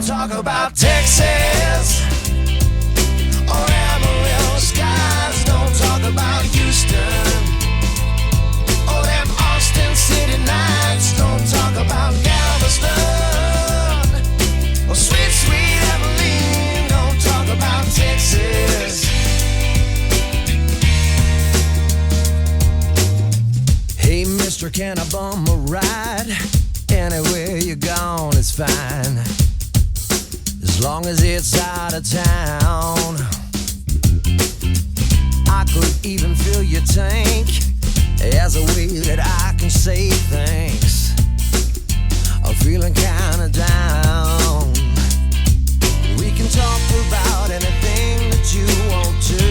Don't talk about Texas or Amarillo skies. Don't talk about Houston or them Austin City nights. Don't talk about Galveston or sweet, sweet Abilene. Don't talk about Texas. Hey, mister, can I bum a ride? Anywhere you're gone is fine, as long as it's out of town. I could even fill your tank as a way that I can say thanks. I'm feeling kinda down. We can talk about anything that you want to,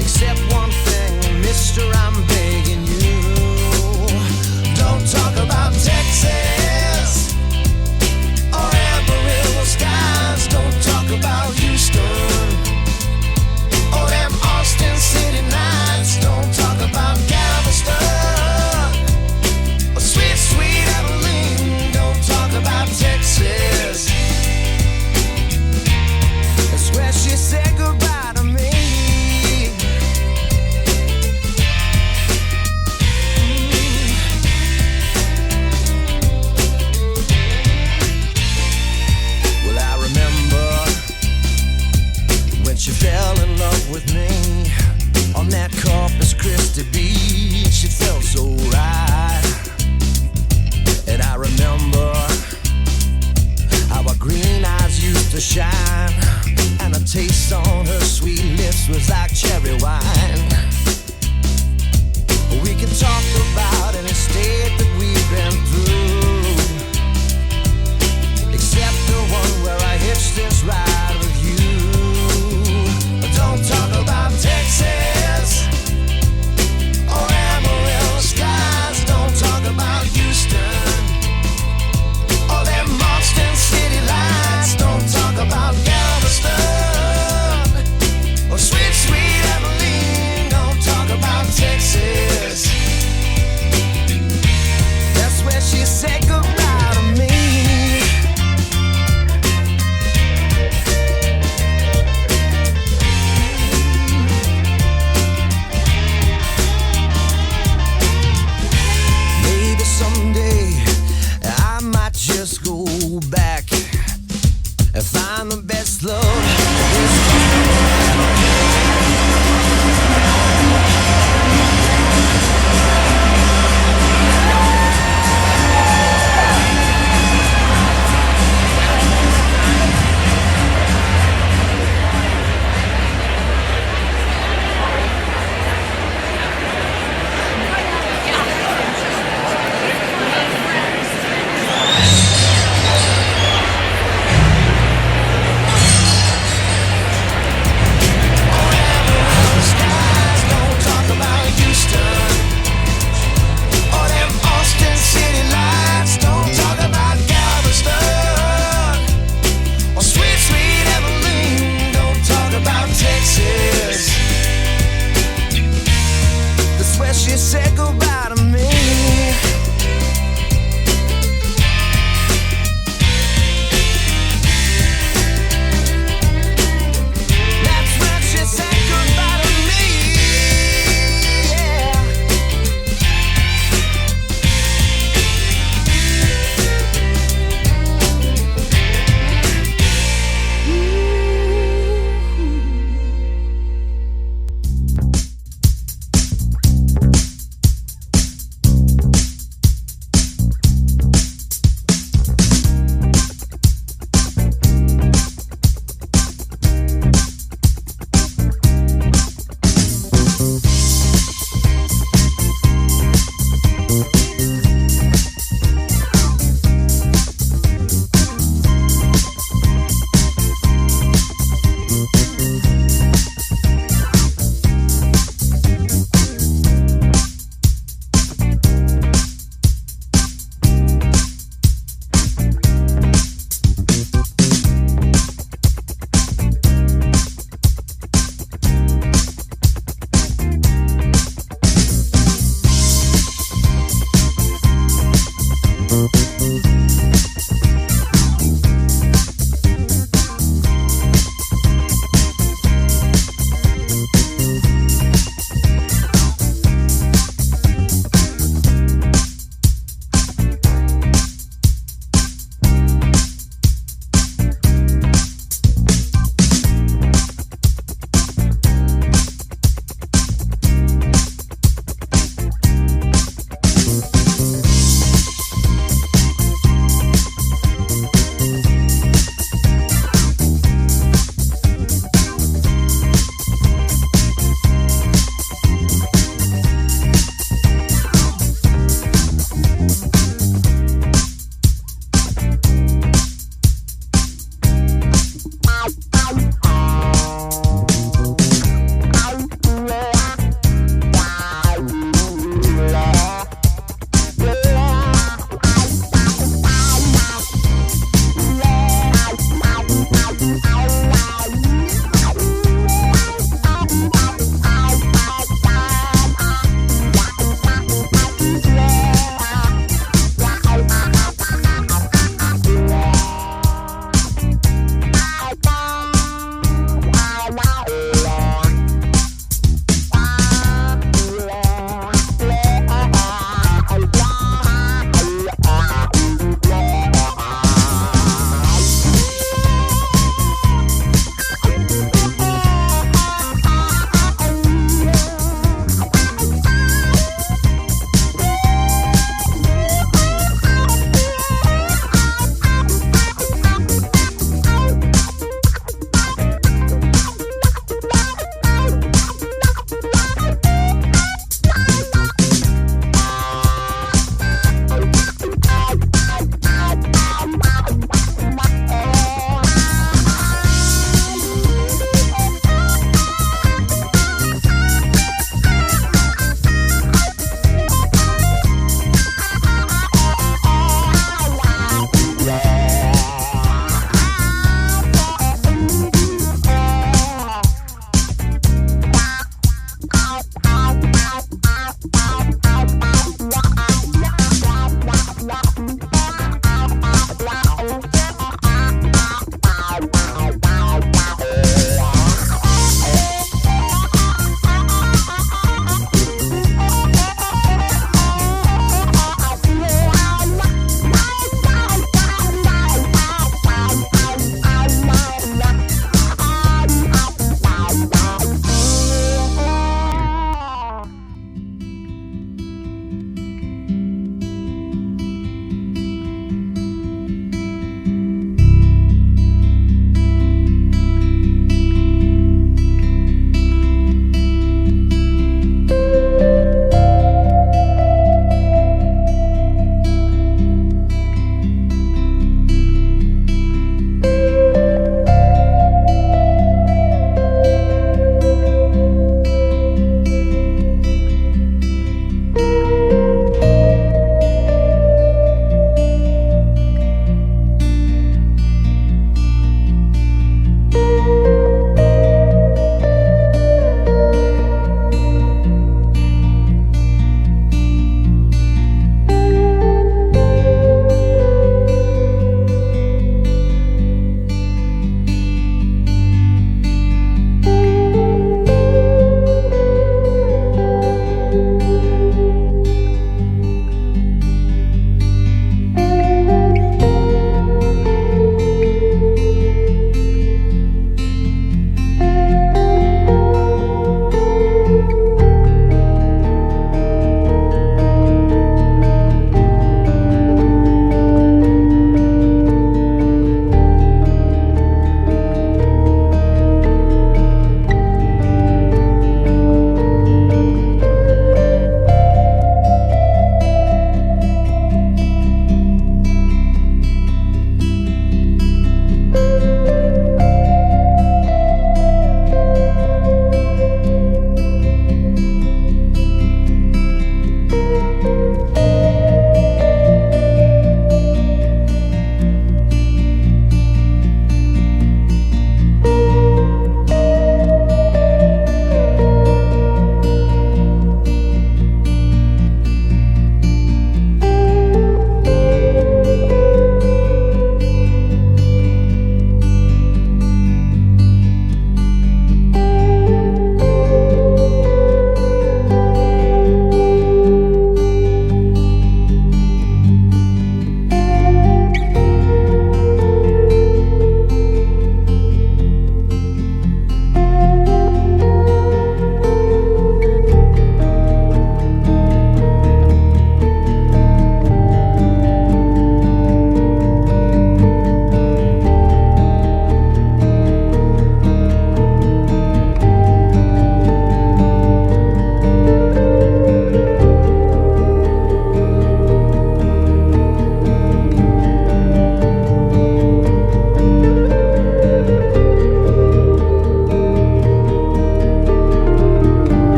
except one thing, mister, I'm begging you. Don't talk about Texas or Amarillo skies. Don't talk about Houston or them Austin City nights. Don't talk about Galveston or sweet, sweet Abilene. Don't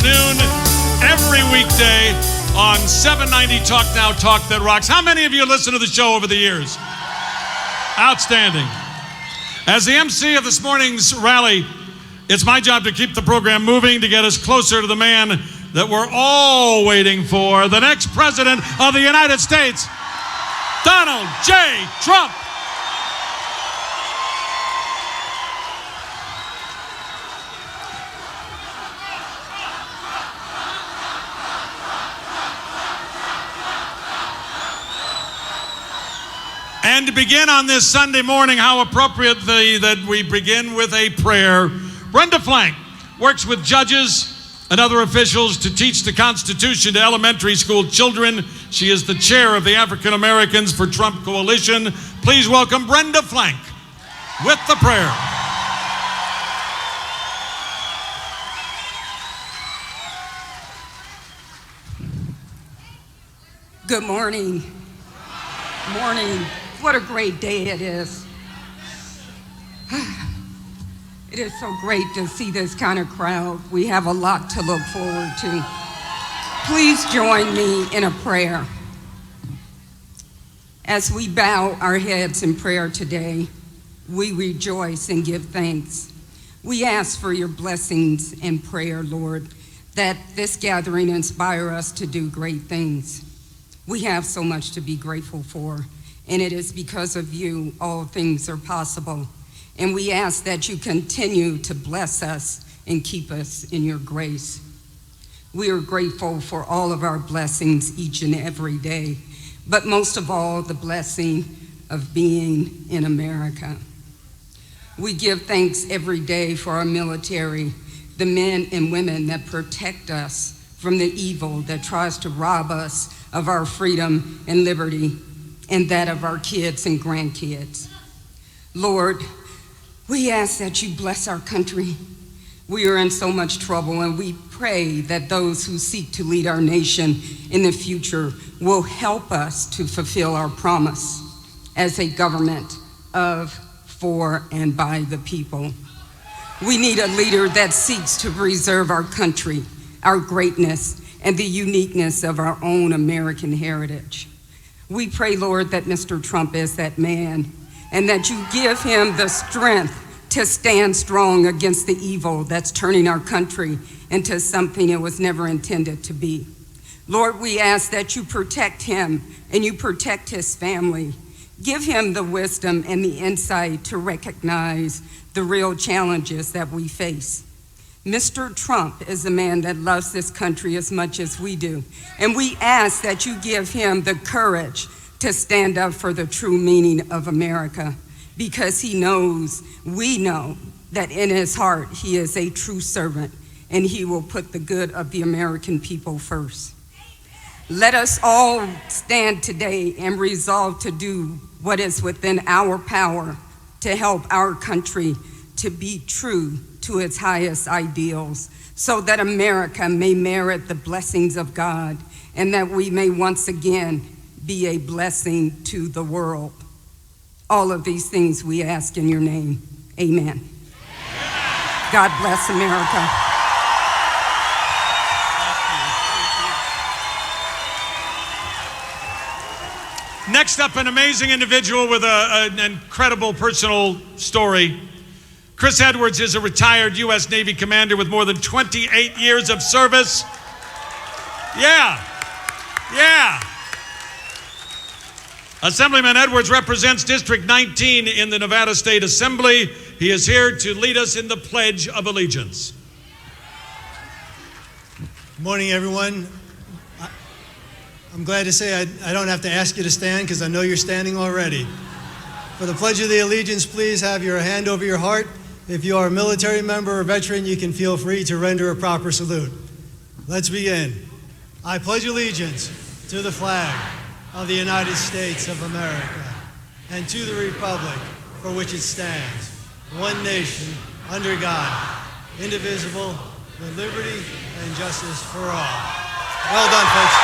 noon, every weekday on 790 Talk Now, Talk That Rocks. How many of you listen to the show over the years? Outstanding. As the MC of this morning's rally, it's my job to keep the program moving, to get us closer to the man that we're all waiting for, the next president of the United States, Donald J. Trump. And to begin on this Sunday morning, how appropriate that we begin with a prayer. Brenda Flank works with judges and other officials to teach the Constitution to elementary school children. She is the chair of the African Americans for Trump Coalition. Please welcome Brenda Flank with the prayer. Good morning. Morning. What a great day it is. It is so great to see this kind of crowd. We have a lot to look forward to. Please join me in a prayer. As we bow our heads in prayer today, we rejoice and give thanks. We ask for your blessings and prayer, Lord, that this gathering inspire us to do great things. We have so much to be grateful for, and it is because of you all things are possible. And we ask that you continue to bless us and keep us in your grace. We are grateful for all of our blessings each and every day, but most of all, the blessing of being in America. We give thanks every day for our military, the men and women that protect us from the evil that tries to rob us of our freedom and liberty, and that of our kids and grandkids. Lord, we ask that you bless our country. We are in so much trouble, and we pray that those who seek to lead our nation in the future will help us to fulfill our promise as a government of, for, and by the people. We need a leader that seeks to preserve our country, our greatness, and the uniqueness of our own American heritage. We pray, Lord, that Mr. Trump is that man, and that you give him the strength to stand strong against the evil that's turning our country into something it was never intended to be. Lord, we ask that you protect him and you protect his family. Give him the wisdom and the insight to recognize the real challenges that we face. Mr. Trump is a man that loves this country as much as we do, and we ask that you give him the courage to stand up for the true meaning of America, because he knows, we know, that in his heart he is a true servant, and he will put the good of the American people first. Let us all stand today and resolve to do what is within our power to help our country to be true to its highest ideals, so that America may merit the blessings of God, and that we may once again be a blessing to the world. All of these things we ask in your name. Amen. God bless America. Next up, an amazing individual with an incredible personal story. Chris Edwards is a retired U.S. Navy commander with more than 28 years of service. Yeah. Assemblyman Edwards represents District 19 in the Nevada State Assembly. He is here to lead us in the Pledge of Allegiance. Good morning, everyone. I'm glad to say I don't have to ask you to stand, because I know you're standing already. For the Pledge of the Allegiance, please have your hand over your heart. If you are a military member or veteran, you can feel free to render a proper salute. Let's begin. I pledge allegiance to the flag of the United States of America and to the republic for which it stands, one nation, under God, indivisible, with liberty and justice for all. Well done, folks.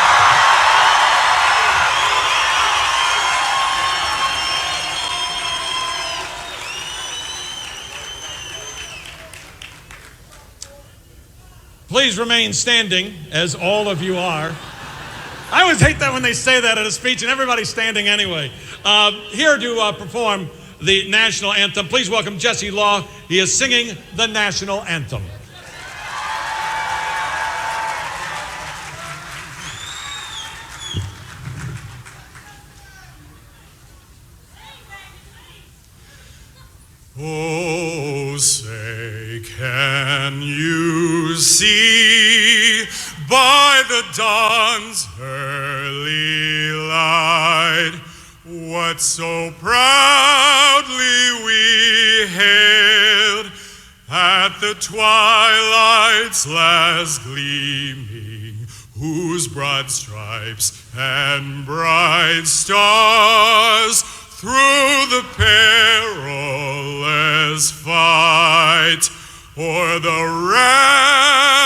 please remain standing, as all of you are. I always hate that when they say that at a speech and everybody's standing anyway. Here to perform the national anthem, please welcome Jesse Law. He is singing the national anthem. Oh, say, can you see by the dawn's early light what so proudly we hailed at the twilight's last gleaming, whose broad stripes and bright stars through the perilous fight o'er the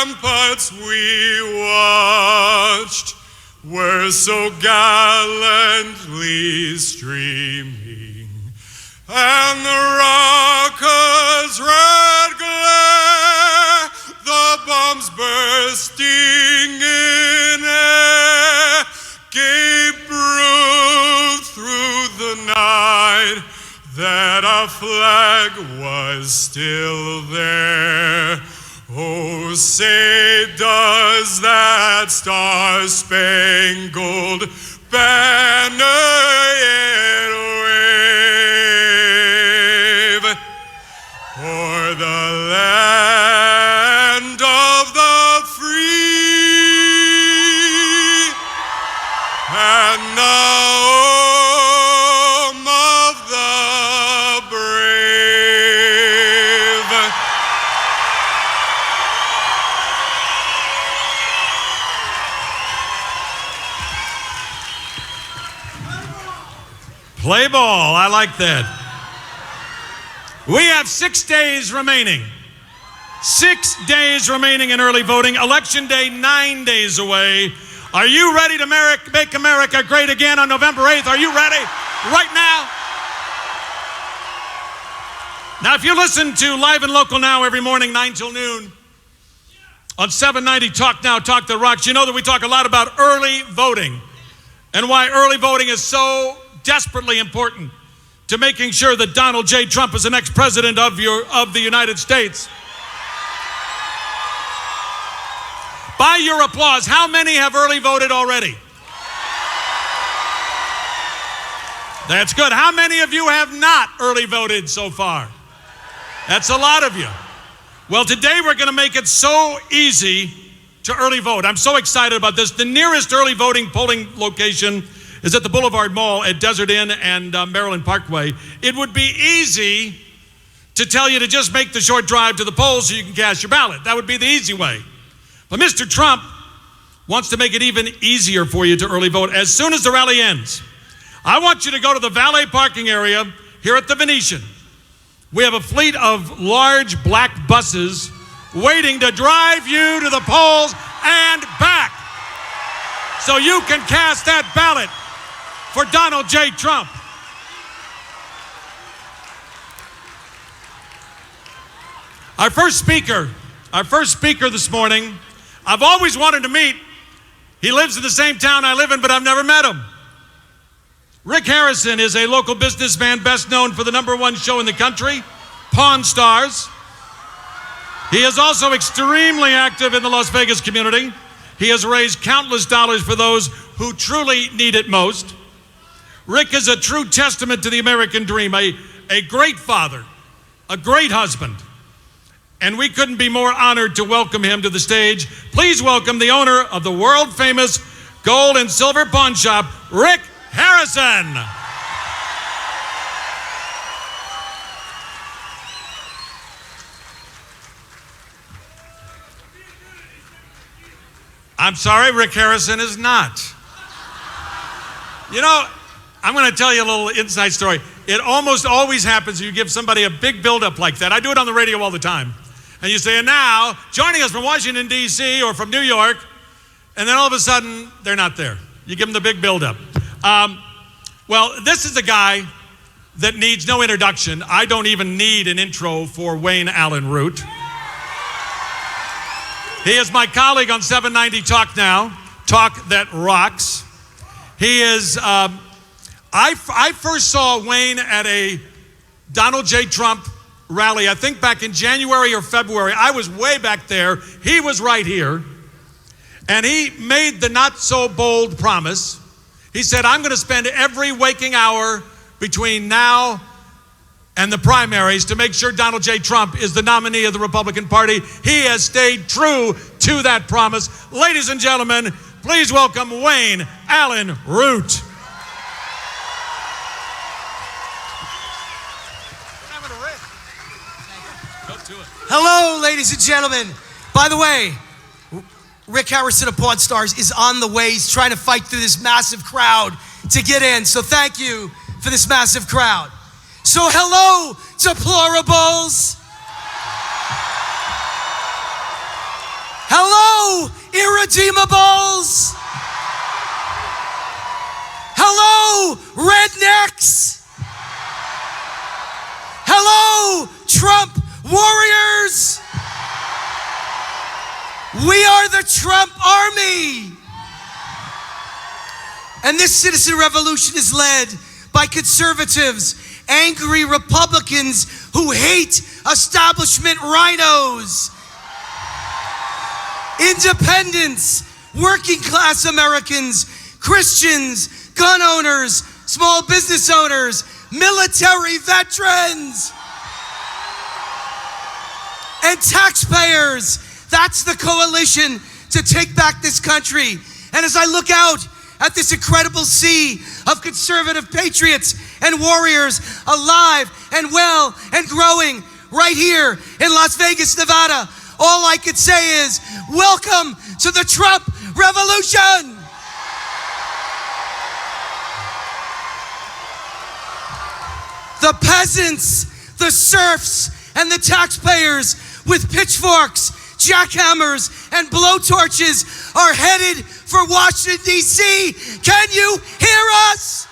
ramparts we watched were so gallantly streaming, and the rocket's red glare, the bombs bursting in air, gave proof through the night that our flag was still there. Oh, say does that star-spangled banner yet wave o'er the land of the free and the home of the brave? Play ball, I like that. We have 6 days remaining. 6 days remaining in early voting. Election day 9 days away. Are you ready to make America great again on November 8th? Are you ready right now? Now, if you listen to Live and Local Now every morning, 9 till noon, on 790 Talk Now, Talk That Rocks, you know that we talk a lot about early voting and why early voting is so desperately important to making sure that Donald J. Trump is the next president of the United States. By your applause, how many have early voted already? That's good. How many of you have not early voted so far? That's a lot of you. Well, today we're going to make it so easy to early vote. I'm so excited about this. The nearest early voting polling location is at the Boulevard Mall at Desert Inn and Maryland Parkway. It would be easy to tell you to just make the short drive to the polls so you can cast your ballot. That would be the easy way. But Mr. Trump wants to make it even easier for you to early vote. As soon as the rally ends, I want you to go to the valet parking area here at the Venetian. We have a fleet of large black buses waiting to drive you to the polls and back so you can cast that ballot for Donald J. Trump. Our first speaker this morning, I've always wanted to meet. He lives in the same town I live in, but I've never met him. Rick Harrison is a local businessman best known for the #1 show in the country, Pawn Stars. He is also extremely active in the Las Vegas community. He has raised countless dollars for those who truly need it most. Rick is a true testament to the American dream, a great father, a great husband, and we couldn't be more honored to welcome him to the stage. Please welcome the owner of the world-famous gold and silver pawn shop, Rick Harrison. I'm sorry, Rick Harrison is not. You know, I'm going to tell you a little inside story. It almost always happens when you give somebody a big buildup like that. I do it on the radio all the time. And you say, and now, joining us from Washington, D.C. or from New York, and then all of a sudden, they're not there. You give them the big buildup. Well, this is a guy that needs no introduction. I don't even need an intro for Wayne Allen Root. He is my colleague on 790 Talk Now, Talk That Rocks. He is, I first saw Wayne at a Donald J. Trump rally, I think back in January or February. I was way back there. He was right here. And he made the not so bold promise. He said, I'm going to spend every waking hour between now and the primaries to make sure Donald J. Trump is the nominee of the Republican Party. He has stayed true to that promise. Ladies and gentlemen, please welcome Wayne Allen Root. Hello, ladies and gentlemen. By the way, Rick Harrison of Pawn Stars is on the way. He's trying to fight through this massive crowd to get in. So thank you for this massive crowd. So hello, deplorables. Hello, irredeemables. Hello, rednecks. Hello, Trump warriors. We are the Trump army. And this citizen revolution is led by conservatives, angry Republicans who hate establishment rhinos, independents, working class Americans, Christians, gun owners, small business owners, military veterans, and taxpayers. That's the coalition to take back this country. And as I look out at this incredible sea of conservative patriots and warriors alive and well and growing right here in Las Vegas, Nevada, all I could say is, welcome to the Trump Revolution. The peasants, the serfs, and the taxpayers with pitchforks, jackhammers, and blowtorches are headed for Washington, D.C. Can you hear us?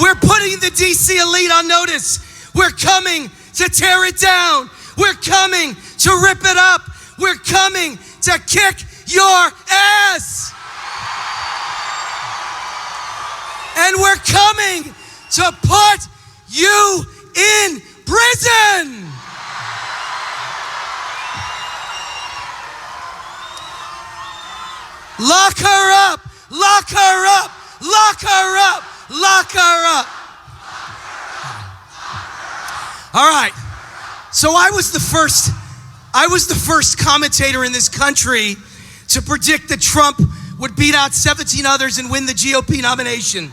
We're putting the D.C. elite on notice. We're coming to tear it down. We're coming to rip it up. We're coming to kick your ass. And we're coming to put you in prison. Lock her up, lock her up, lock her up, lock her up. All right. So I was the first commentator in this country to predict that Trump would beat out 17 others and win the GOP nomination.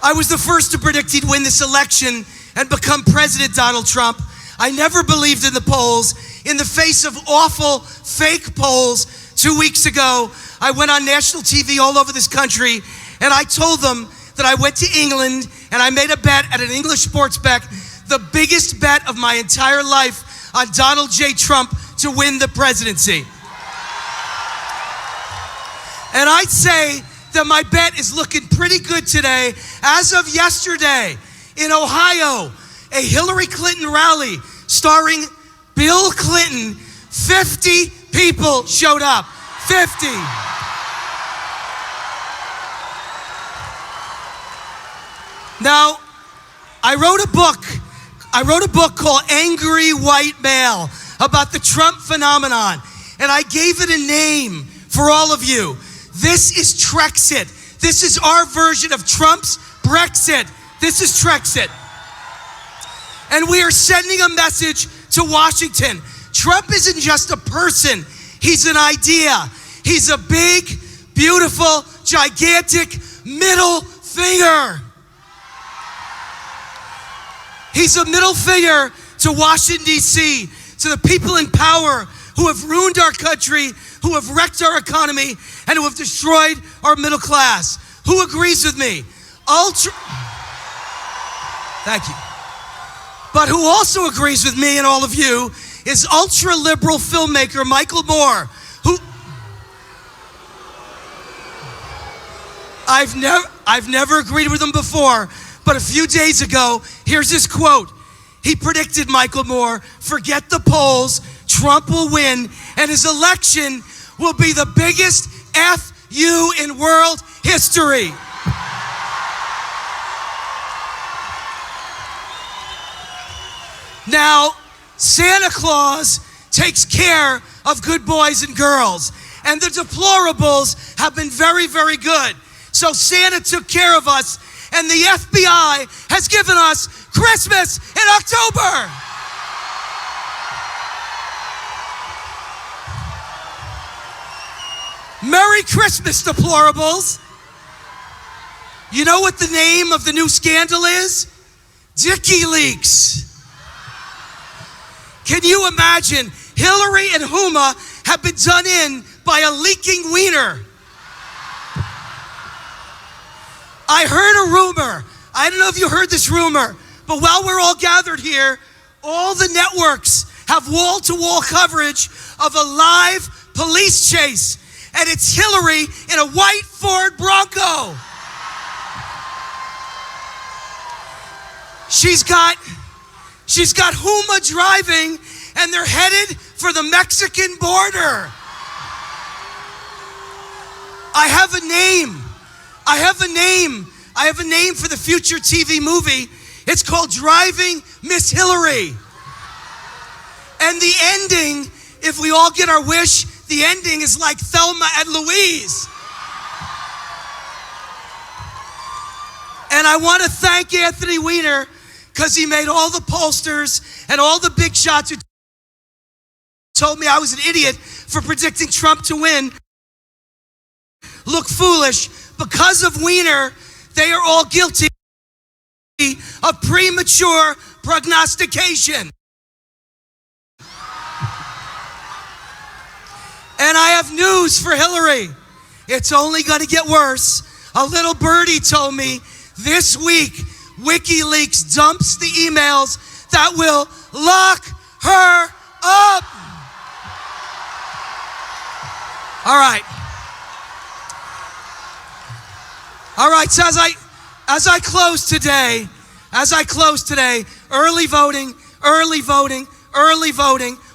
I was the first to predict he'd win this election and become President Donald Trump. I never believed in the polls. In the face of awful fake polls 2 weeks ago, I went on national TV all over this country and I told them that I went to England and I made a bet at an English sports bet, the biggest bet of my entire life, on Donald J. Trump to win the presidency. And I'd say that my bet is looking pretty good today. As of yesterday, in Ohio, a Hillary Clinton rally starring Bill Clinton, 50 people showed up. 50. Now, I wrote a book called Angry White Male about the Trump phenomenon, and I gave it a name for all of you. This is Trexit. This is our version of Trump's Brexit. This is Trexit. And we are sending a message to Washington. Trump isn't just a person. He's an idea. He's a big, beautiful, gigantic middle finger. He's a middle finger to Washington, D.C., to the people in power who have ruined our country, who have wrecked our economy, and who have destroyed our middle class. Who agrees with me? Thank you. But who also agrees with me and all of you is ultra-liberal filmmaker Michael Moore, who I've never agreed with him before, but a few days ago, here's his quote. he predicted, Michael Moore, forget the polls, Trump will win, and his election will be the biggest FU in world history. Now, Santa Claus takes care of good boys and girls, and the deplorables have been very, very good. So Santa took care of us, and the FBI has given us Christmas in October. Merry Christmas, deplorables. You know what the name of the new scandal is? Dickie Leaks. Can you imagine? Hillary and Huma have been done in by a leaking wiener. I heard a rumor. I don't know if you heard this rumor, but while we're all gathered here, all the networks have wall-to-wall coverage of a live police chase, and it's Hillary in a white Ford Bronco. She's got Huma driving, and they're headed for the Mexican border. I have a name. I have a name for the future TV movie. It's called Driving Miss Hillary. And the ending, if we all get our wish, the ending is like Thelma and Louise. And I want to thank Anthony Weiner, because he made all the pollsters and all the big shots who told me I was an idiot for predicting Trump to win look foolish. Because of Weiner, they are all guilty of premature prognostication. And I have news for Hillary. It's only going to get worse. A little birdie told me this week, WikiLeaks dumps the emails that will lock her up. All right. So as I close today, early voting.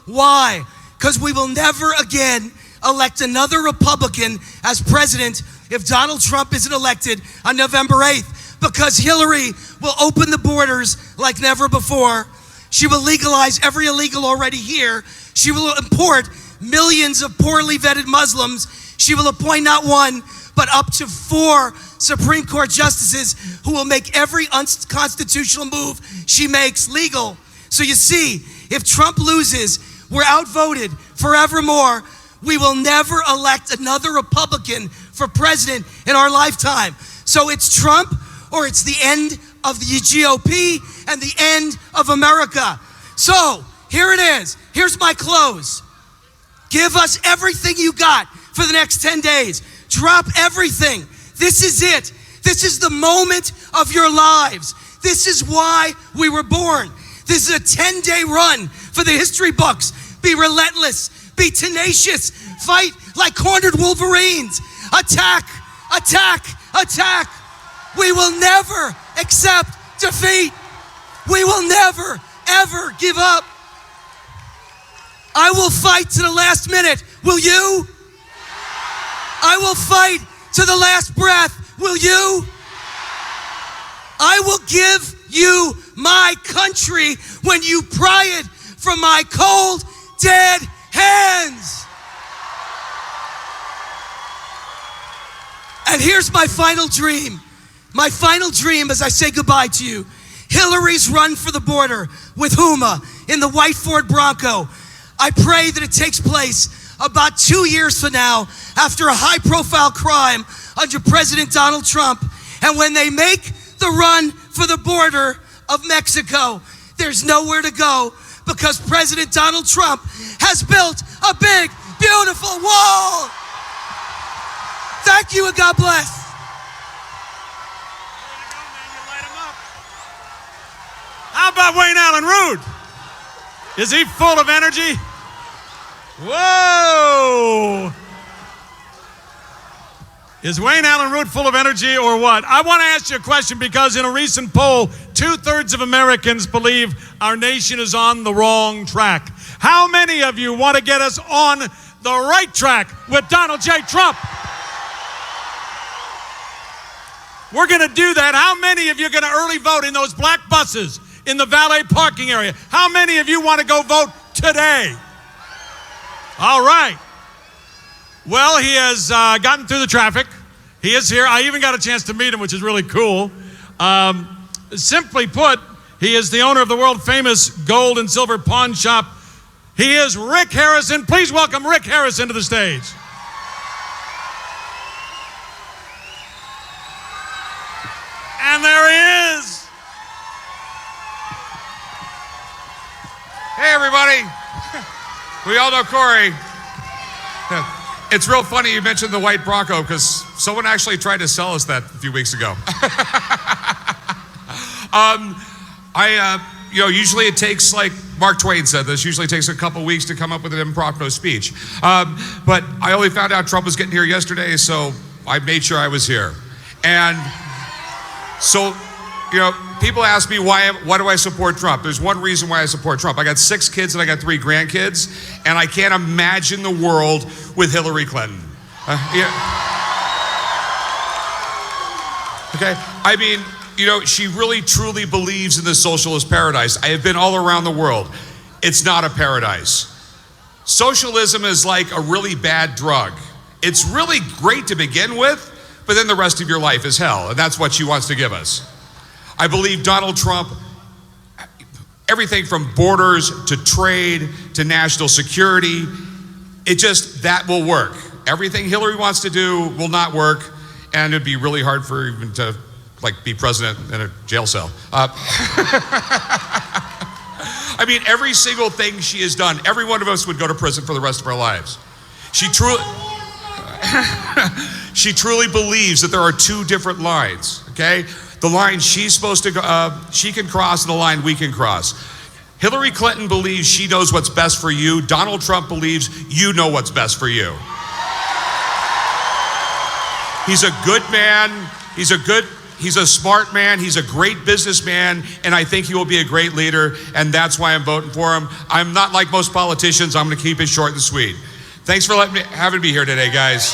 Why? Because we will never again elect another Republican as president if Donald Trump isn't elected on November 8th. Because Hillary will open the borders like never before. She will legalize every illegal already here. She will import millions of poorly vetted Muslims. She will appoint not one, but up to 4 Supreme Court justices who will make every unconstitutional move she makes legal. So you see, if Trump loses, we're outvoted forevermore. We will never elect another Republican for president in our lifetime. So it's Trump, or it's the end of the GOP and the end of America. So here it is. Here's my close. Give us everything you got for the next 10 days. Drop everything. This is it. This is the moment of your lives. This is why we were born. This is a 10-day run for the history books. Be relentless. Be tenacious. Fight like cornered wolverines. Attack, attack, attack. We will never accept defeat. We will never, ever give up. I will fight to the last minute. Will you? I will fight to the last breath. Will you? I will give you my country when you pry it from my cold, dead hands. And here's my final dream. My final dream as I say goodbye to you. Hillary's run for the border with Huma in the white Ford Bronco. I pray that it takes place about 2 years from now after a high-profile crime under President Donald Trump. And when they make the run for the border of Mexico, there's nowhere to go because President Donald Trump has built a big, beautiful wall. Thank you and God bless. How about Wayne Allen Root? Is he full of energy? Whoa! Is Wayne Allen Root full of energy or what? I want to ask you a question because in a recent poll, 2/3 of Americans believe our nation is on the wrong track. How many of you want to get us on the right track with Donald J. Trump? We're going to do that. How many of you are going to early vote in those black buses in the valet parking area? How many of you want to go vote today? All right. Well, he has gotten through the traffic. He is here. I even got a chance to meet him, which is really cool. Simply put, he is the owner of the world-famous gold and silver pawn shop. He is Rick Harrison. Please welcome Rick Harrison to the stage. And there he is. Hey, everybody. We all know Corey. It's real funny you mentioned the white Bronco because someone actually tried to sell us that a few weeks ago. Usually it takes, like Mark Twain said this, usually takes a couple weeks to come up with an impromptu speech. But I only found out Trump was getting here yesterday, so I made sure I was here. And so, people ask me why do I support Trump? There's one reason why I support Trump. I got 6 kids and I got 3 grandkids, and I can't imagine the world with Hillary Clinton. Okay, I mean, she really truly believes in the socialist paradise. I have been all around the world. It's not a paradise. Socialism is like a really bad drug. It's really great to begin with, but then the rest of your life is hell, and that's what she wants to give us. I believe Donald Trump, everything from borders to trade to national security, that will work. Everything Hillary wants to do will not work, and it'd be really hard for her even to be president in a jail cell. I mean, every single thing she has done, every one of us would go to prison for the rest of our lives. She truly believes that there are 2 different lines, okay? The line she's supposed to she can cross, and the line we can cross. Hillary Clinton believes she knows what's best for you. Donald Trump believes you know what's best for you. He's a good man. He's a smart man. He's a great businessman, and I think he will be a great leader, and that's why I'm voting for him. I'm not like most politicians. I'm going to keep it short and sweet. Thanks for having me here today, guys.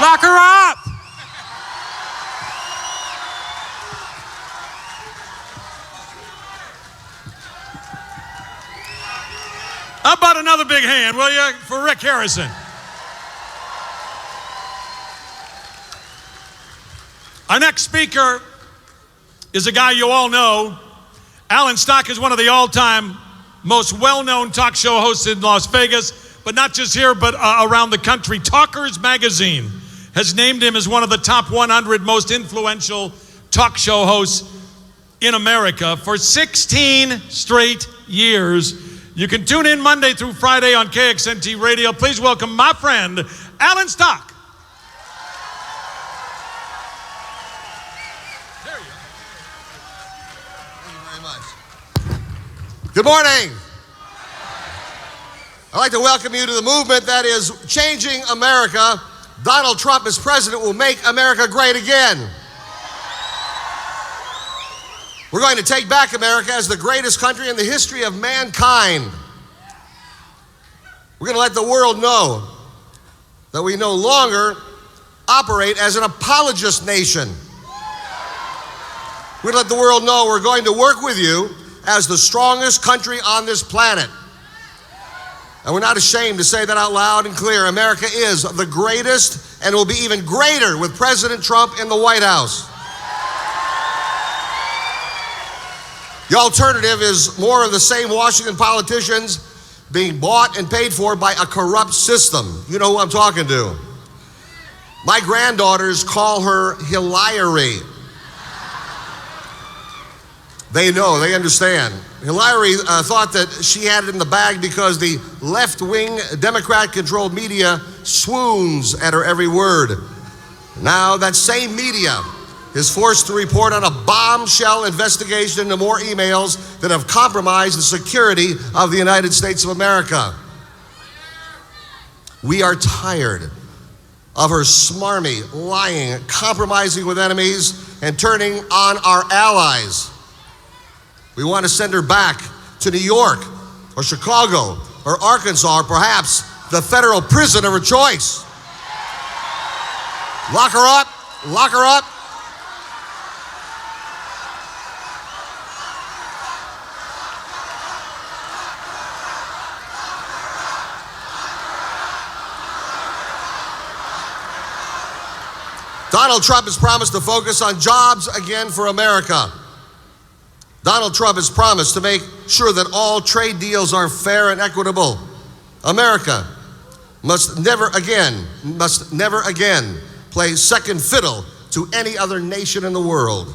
Lock her up! How about another big hand, will you, for Rick Harrison? Our next speaker is a guy you all know. Alan Stock is one of the all-time most well-known talk show hosts in Las Vegas, but not just here, but around the country. Talkers Magazine has named him as one of the top 100 most influential talk show hosts in America for 16 straight years. You can tune in Monday through Friday on KXNT Radio. Please welcome my friend, Alan Stock. Good morning. I'd like to welcome you to the movement that is changing America. Donald Trump as president will make America great again. We're going to take back America as the greatest country in the history of mankind. We're going to let the world know that we no longer operate as an apologist nation. We're going to let the world know we're going to work with you as the strongest country on this planet. And we're not ashamed to say that out loud and clear. America is the greatest and will be even greater with President Trump in the White House. The alternative is more of the same Washington politicians being bought and paid for by a corrupt system. You know who I'm talking to. My granddaughters call her Hillary. They know, they understand. Hillary thought that she had it in the bag because the left-wing Democrat-controlled media swoons at her every word. Now that same media is forced to report on a bombshell investigation into more emails that have compromised the security of the United States of America. We are tired of her smarmy, lying, compromising with enemies, and turning on our allies. We want to send her back to New York or Chicago or Arkansas or perhaps the federal prison of her choice. Lock her up, lock her up. Donald Trump has promised to focus on jobs again for America. Donald Trump has promised to make sure that all trade deals are fair and equitable. America must never again play second fiddle to any other nation in the world.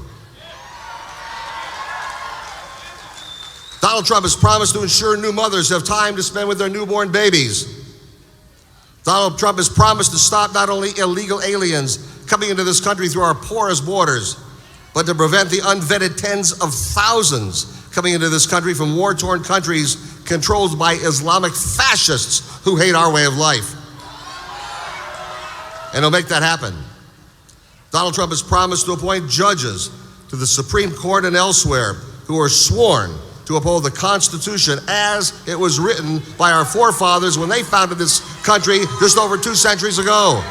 Donald Trump has promised to ensure new mothers have time to spend with their newborn babies. Donald Trump has promised to stop not only illegal aliens coming into this country through our porous borders, but to prevent the unvetted tens of thousands coming into this country from war-torn countries controlled by Islamic fascists who hate our way of life. And he'll make that happen. Donald Trump has promised to appoint judges to the Supreme Court and elsewhere who are sworn to uphold the Constitution as it was written by our forefathers when they founded this country just over 2 centuries ago.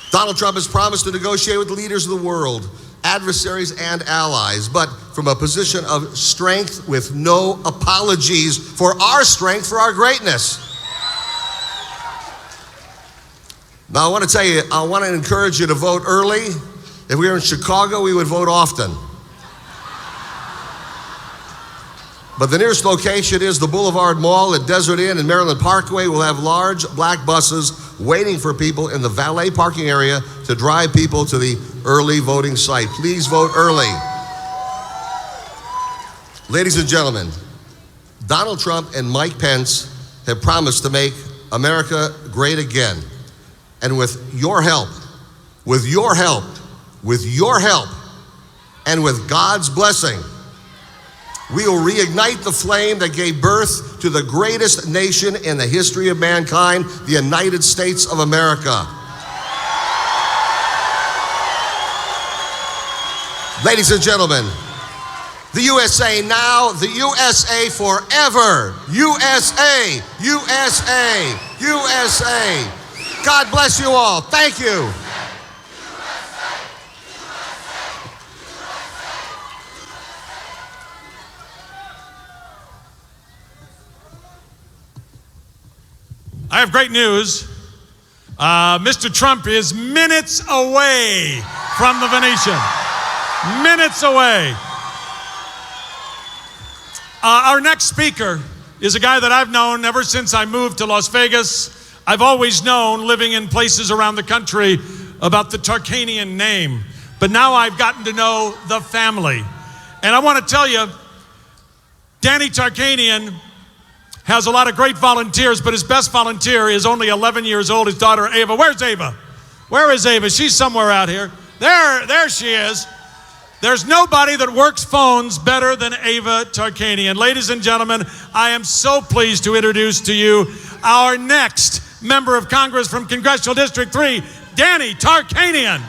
Donald Trump has promised to negotiate with the leaders of the world, adversaries and allies, but from a position of strength with no apologies for our strength, for our greatness. Now I want to tell you, I want to encourage you to vote early. If we were in Chicago, we would vote often. But the nearest location is the Boulevard Mall at Desert Inn and Maryland Parkway. Will have large black buses waiting for people in the valet parking area to drive people to the early voting site. Please vote early. Ladies and gentlemen, Donald Trump and Mike Pence have promised to make America great again. And with your help, and with God's blessing, we will reignite the flame that gave birth to the greatest nation in the history of mankind, the United States of America. Ladies and gentlemen, the USA now, the USA forever. USA, USA, USA. God bless you all. Thank you. I have great news. Mr. Trump is minutes away from the Venetian. Minutes away. Our next speaker is a guy that I've known ever since I moved to Las Vegas. I've always known, living in places around the country, about the Tarkanian name. But now I've gotten to know the family. And I want to tell you, Danny Tarkanian has a lot of great volunteers, but his best volunteer is only 11 years old, his daughter Ava. Where's Ava? Where is Ava? She's somewhere out here. There she is. There's nobody that works phones better than Ava Tarkanian. Ladies and gentlemen, I am so pleased to introduce to you our next member of Congress from Congressional District 3, Danny Tarkanian.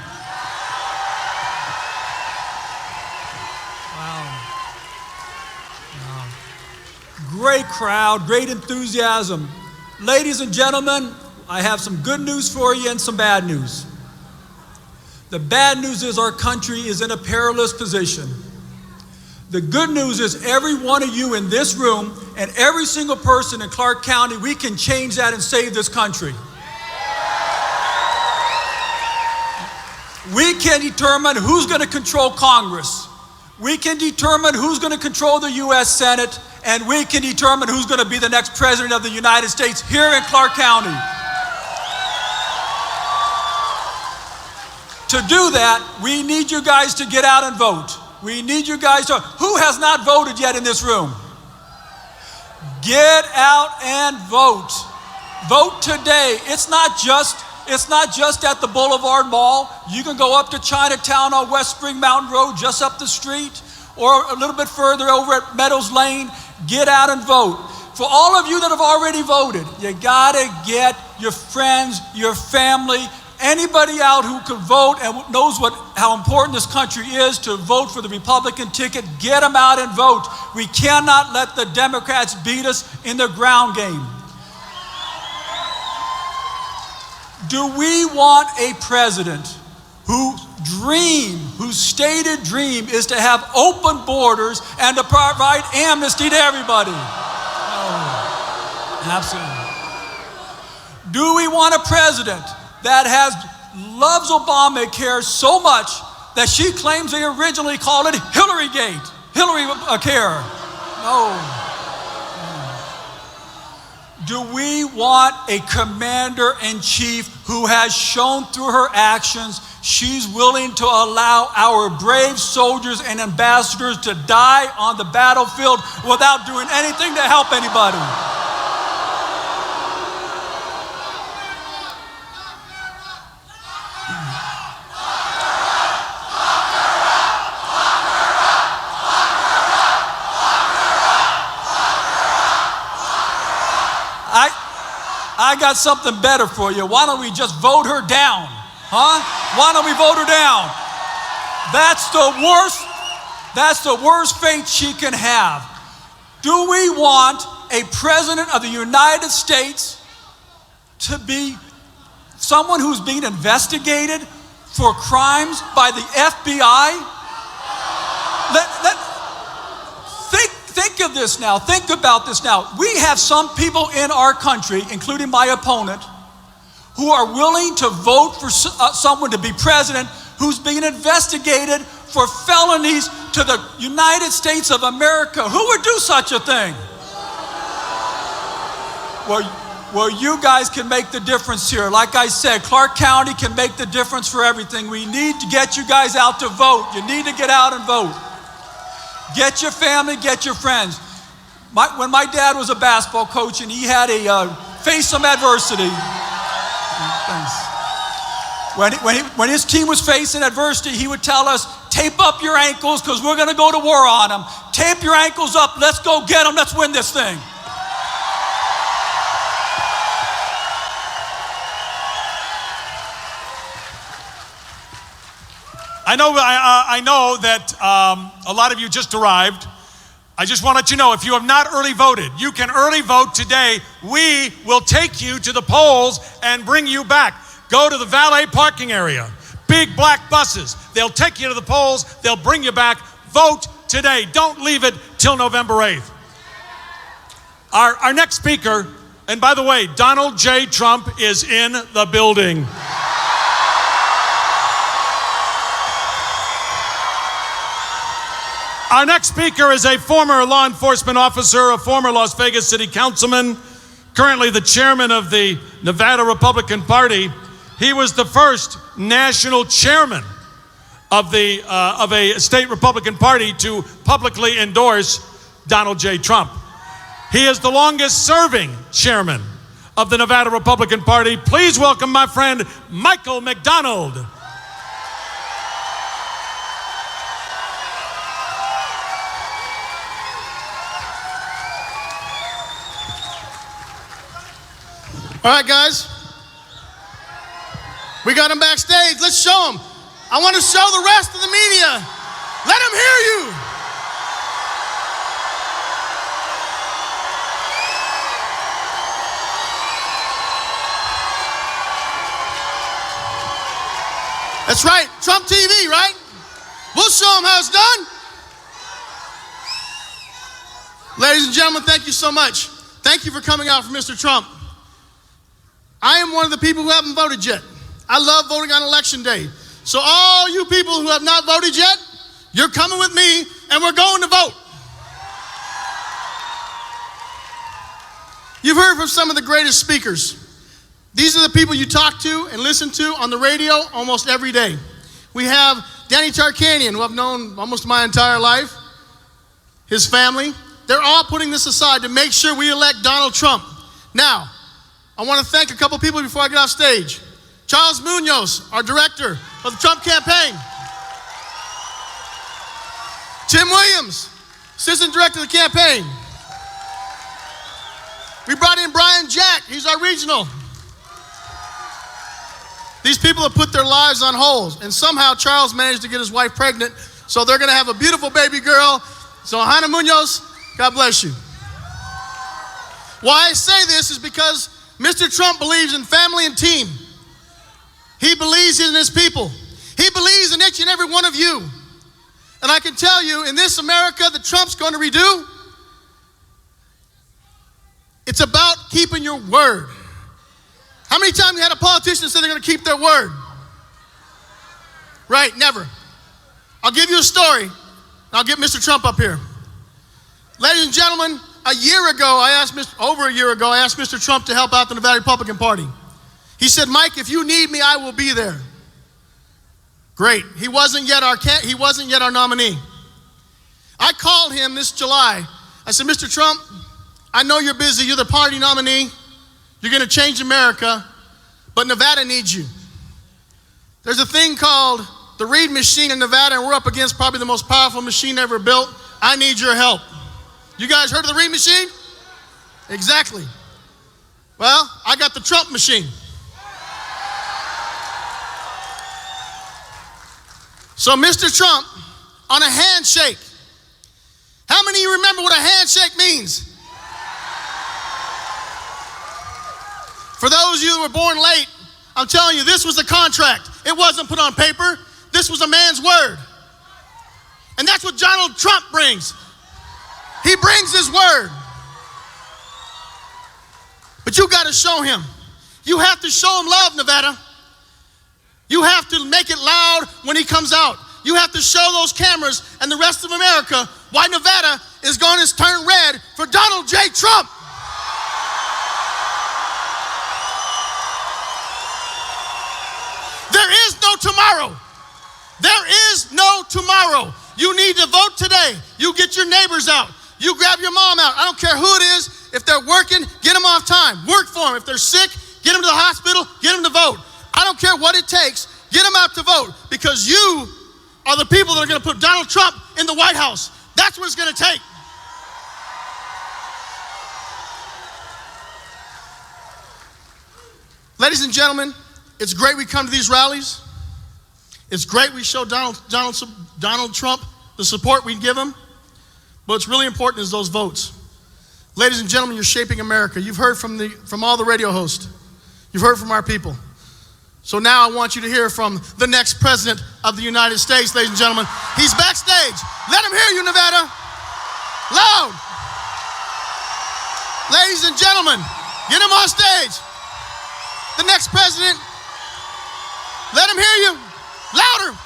Great crowd, great enthusiasm. Ladies and gentlemen, I have some good news for you and some bad news. The bad news is our country is in a perilous position. The good news is every one of you in this room and every single person in Clark County, we can change that and save this country. We can determine who's going to control Congress. We can determine who's going to control the U.S. Senate, and we can determine who's going to be the next president of the United States here in Clark County. To do that, we need you guys to get out and vote. We need you guys to, who has not voted yet in this room? Get out and vote. Vote today. It's not just at the Boulevard Mall. You can go up to Chinatown on West Spring Mountain Road, just up the street, or a little bit further over at Meadows Lane. Get out and vote. For all of you that have already voted, you gotta get your friends, your family, anybody out who can vote and knows how important this country is to vote for the Republican ticket, get them out and vote. We cannot let the Democrats beat us in the ground game. Do we want a president whose stated dream is to have open borders and to provide amnesty to everybody? No, absolutely. Do we want a president that loves Obamacare so much that she claims they originally called it Hillary-gate, Hillary-care? No. Do we want a commander-in-chief who has shown through her actions she's willing to allow our brave soldiers and ambassadors to die on the battlefield without doing anything to help anybody? I got something better for you. Why don't we just vote her down? Huh? Why don't we vote her down? That's the worst fate she can have. Do we want a president of the United States to be someone who's being investigated for crimes by the FBI? Think of this now. Think about this now. We have some people in our country, including my opponent, who are willing to vote for someone to be president who's being investigated for felonies to the United States of America. Who would do such a thing? Well, you guys can make the difference here. Like I said, Clark County can make the difference for everything. We need to get you guys out to vote. You need to get out and vote. Get your family, get your friends. When my dad was a basketball coach and he had to face some adversity, when his team was facing adversity, he would tell us, tape up your ankles because we're going to go to war on them. Tape your ankles up. Let's go get them. Let's win this thing. I know that a lot of you just arrived. I just want to let you know, if you have not early voted, you can early vote today. We will take you to the polls and bring you back. Go to the valet parking area. Big black buses. They'll take you to the polls. They'll bring you back. Vote today. Don't leave it till November 8th. Our next speaker, and by the way, Donald J. Trump is in the building. Our next speaker is a former law enforcement officer, a former Las Vegas city councilman, currently the chairman of the Nevada Republican Party. He was the first national chairman of a state Republican Party to publicly endorse Donald J. Trump. He is the longest serving chairman of the Nevada Republican Party. Please welcome my friend, Michael McDonald. All right, guys. We got them backstage. Let's show them. I want to show the rest of the media. Let them hear you. That's right. Trump TV, right? We'll show them how it's done. Ladies and gentlemen, thank you so much. Thank you for coming out for Mr. Trump. I am one of the people who haven't voted yet. I love voting on election day. So all you people who have not voted yet, you're coming with me and we're going to vote. You've heard from some of the greatest speakers. These are the people you talk to and listen to on the radio almost every day. We have Danny Tarkanian, who I've known almost my entire life, his family. They're all putting this aside to make sure we elect Donald Trump. Now, I want to thank a couple people before I get off stage. Charles Munoz, our director of the Trump campaign. Tim Williams, assistant director of the campaign. We brought in Brian Jack, he's our regional. These people have put their lives on hold, and somehow Charles managed to get his wife pregnant, so they're going to have a beautiful baby girl. So Hannah Munoz, God bless you. Why I say this is because Mr. Trump believes in family and team. He believes in his people. He believes in each and every one of you. And I can tell you, in this America that Trump's going to redo, it's about keeping your word. How many times you had a politician say they're going to keep their word? Right, never. I'll give you a story. I'll get Mr. Trump up here. Ladies and gentlemen, over a year ago, I asked Mr. Trump to help out the Nevada Republican Party. He said, Mike, if you need me, I will be there. Great. He wasn't yet our nominee. I called him this July. I said, Mr. Trump, I know you're busy. You're the party nominee. You're going to change America, but Nevada needs you. There's a thing called the Reed machine in Nevada, and we're up against probably the most powerful machine ever built. I need your help. You guys heard of the Reed machine? Exactly. Well, I got the Trump machine. So, Mr. Trump, on a handshake, how many of you remember what a handshake means? For those of you who were born late, I'm telling you, this was a contract. It wasn't put on paper. This was a man's word. And that's what Donald Trump brings. He brings his word. But you got to show him. You have to show him love, Nevada. You have to make it loud when he comes out. You have to show those cameras and the rest of America why Nevada is going to turn red for Donald J. Trump. There is no tomorrow. There is no tomorrow. You need to vote today. You get your neighbors out. You grab your mom out. I don't care who it is. If they're working, get them off time. Work for them. If they're sick, get them to the hospital. Get them to vote. I don't care what it takes. Get them out to vote, because you are the people that are going to put Donald Trump in the White House. That's what it's going to take. Ladies and gentlemen, it's great we come to these rallies. It's great we show Donald Trump the support we give him. But what's really important is those votes. Ladies and gentlemen, you're shaping America. You've heard from all the radio hosts. You've heard from our people. So now I want you to hear from the next president of the United States, ladies and gentlemen. He's backstage. Let him hear you, Nevada. Loud. Ladies and gentlemen, get him on stage. The next president. Let him hear you. Louder.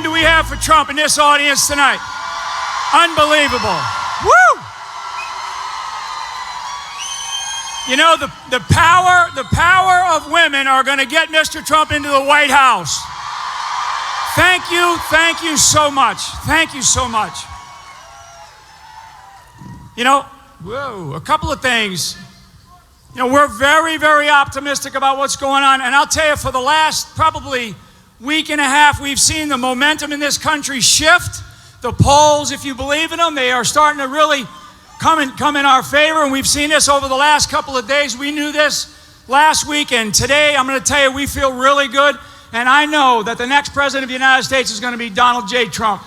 do we have for Trump in this audience tonight? Unbelievable. Woo! You know, the power of women are going to get Mr. Trump into the White House. Thank you so much. Thank you so much. You know, a couple of things. You know, we're very, very optimistic about what's going on. And I'll tell you, for the last probably week and a half, we've seen the momentum in this country shift. The polls, if you believe in them, they are starting to really come in our favor. And we've seen this over the last couple of days. We knew this last week. And today, I'm going to tell you, we feel really good. And I know that the next president of the United States is going to be Donald J. Trump.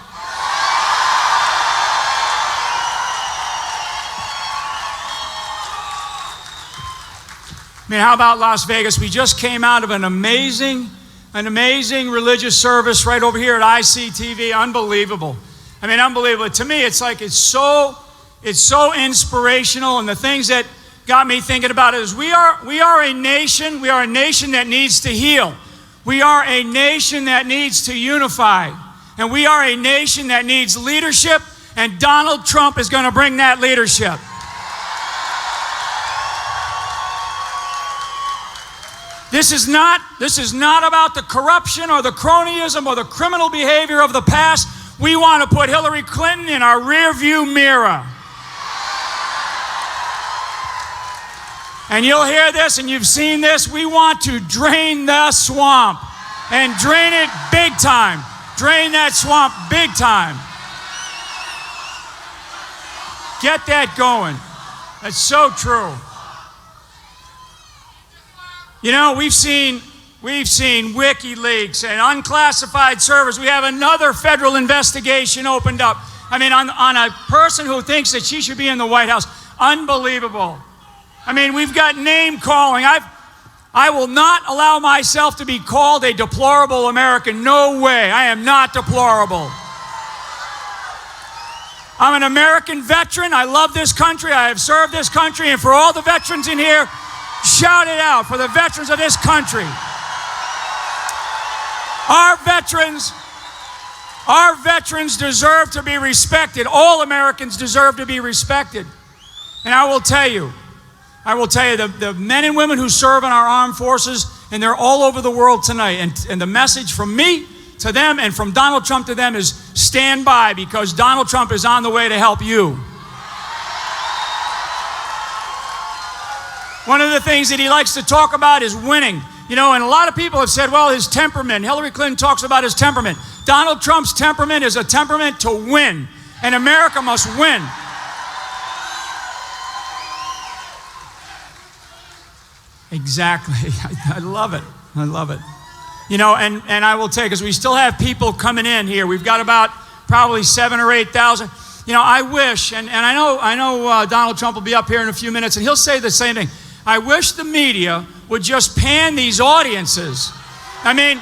I mean, how about Las Vegas? We just came out of an amazing religious service right over here at ICTV. Unbelievable. I mean, unbelievable. To me, it's so inspirational. And the things that got me thinking about it is we are a nation that needs to heal. We are a nation that needs to unify. And we are a nation that needs leadership. And Donald Trump is going to bring that leadership. This is not about the corruption or the cronyism or the criminal behavior of the past. We want to put Hillary Clinton in our rearview mirror. And you'll hear this and you've seen this. We want to drain the swamp and drain it big time. Drain that swamp big time. Get that going. That's so true. You know, we've seen WikiLeaks and unclassified servers. We have another federal investigation opened up. I mean, on a person who thinks that she should be in the White House. Unbelievable. I mean, we've got name calling. I will not allow myself to be called a deplorable American. No way. I am not deplorable. I'm an American veteran. I love this country. I have served this country. And for all the veterans in here, shout it out for the veterans of this country. Our veterans deserve to be respected. All Americans deserve to be respected. And I will tell you, the men and women who serve in our armed forces, and they're all over the world tonight. And the message from me to them and from Donald Trump to them is stand by, because Donald Trump is on the way to help you. One of the things that he likes to talk about is winning. You know, and a lot of people have said, well, his temperament. Hillary Clinton talks about his temperament. Donald Trump's temperament is a temperament to win. And America must win. Exactly. I love it. I love it. You know, and I will tell you, because we still have people coming in here. We've got about probably 7,000 or 8,000. You know, I wish, and I know Donald Trump will be up here in a few minutes, and he'll say the same thing. I wish the media would just pan these audiences. I mean,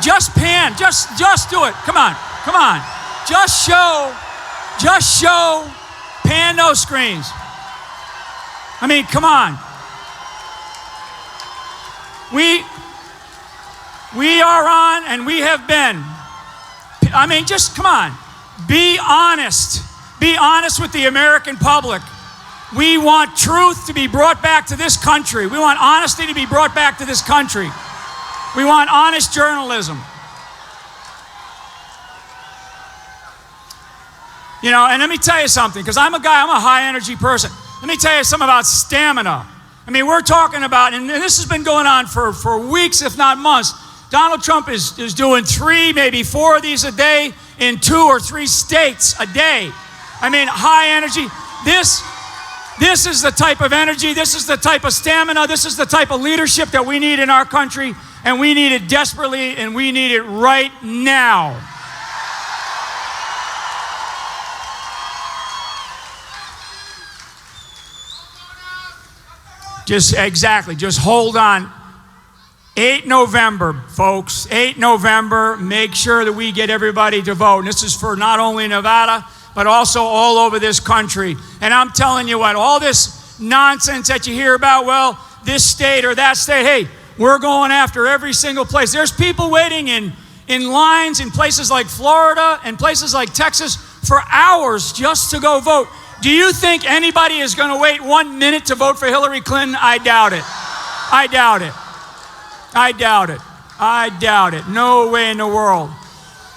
just pan, just do it. Come on. Just show, pan those screens. I mean, come on. We are on, and we have been. I mean, just come on. Be honest. Be honest with the American public. We want truth to be brought back to this country. We want honesty to be brought back to this country. We want honest journalism. You know, and let me tell you something, because I'm a high energy person. Let me tell you something about stamina. I mean, we're talking about, and this has been going on for weeks, if not months. Donald Trump is doing 3, maybe 4 of these a day in 2 or 3 states a day. I mean, high energy. This is the type of energy, this is the type of stamina, this is the type of leadership that we need in our country, and we need it desperately, and we need it right now. Just hold on. 8 November, folks, 8 November, make sure that we get everybody to vote. And this is for not only Nevada, but also all over this country. And I'm telling you what, all this nonsense that you hear about, well, this state or that state, hey, we're going after every single place. There's people waiting in lines in places like Florida and places like Texas for hours just to go vote. Do you think anybody is going to wait 1 minute to vote for Hillary Clinton? I doubt it. I doubt it. I doubt it. I doubt it. No way in the world.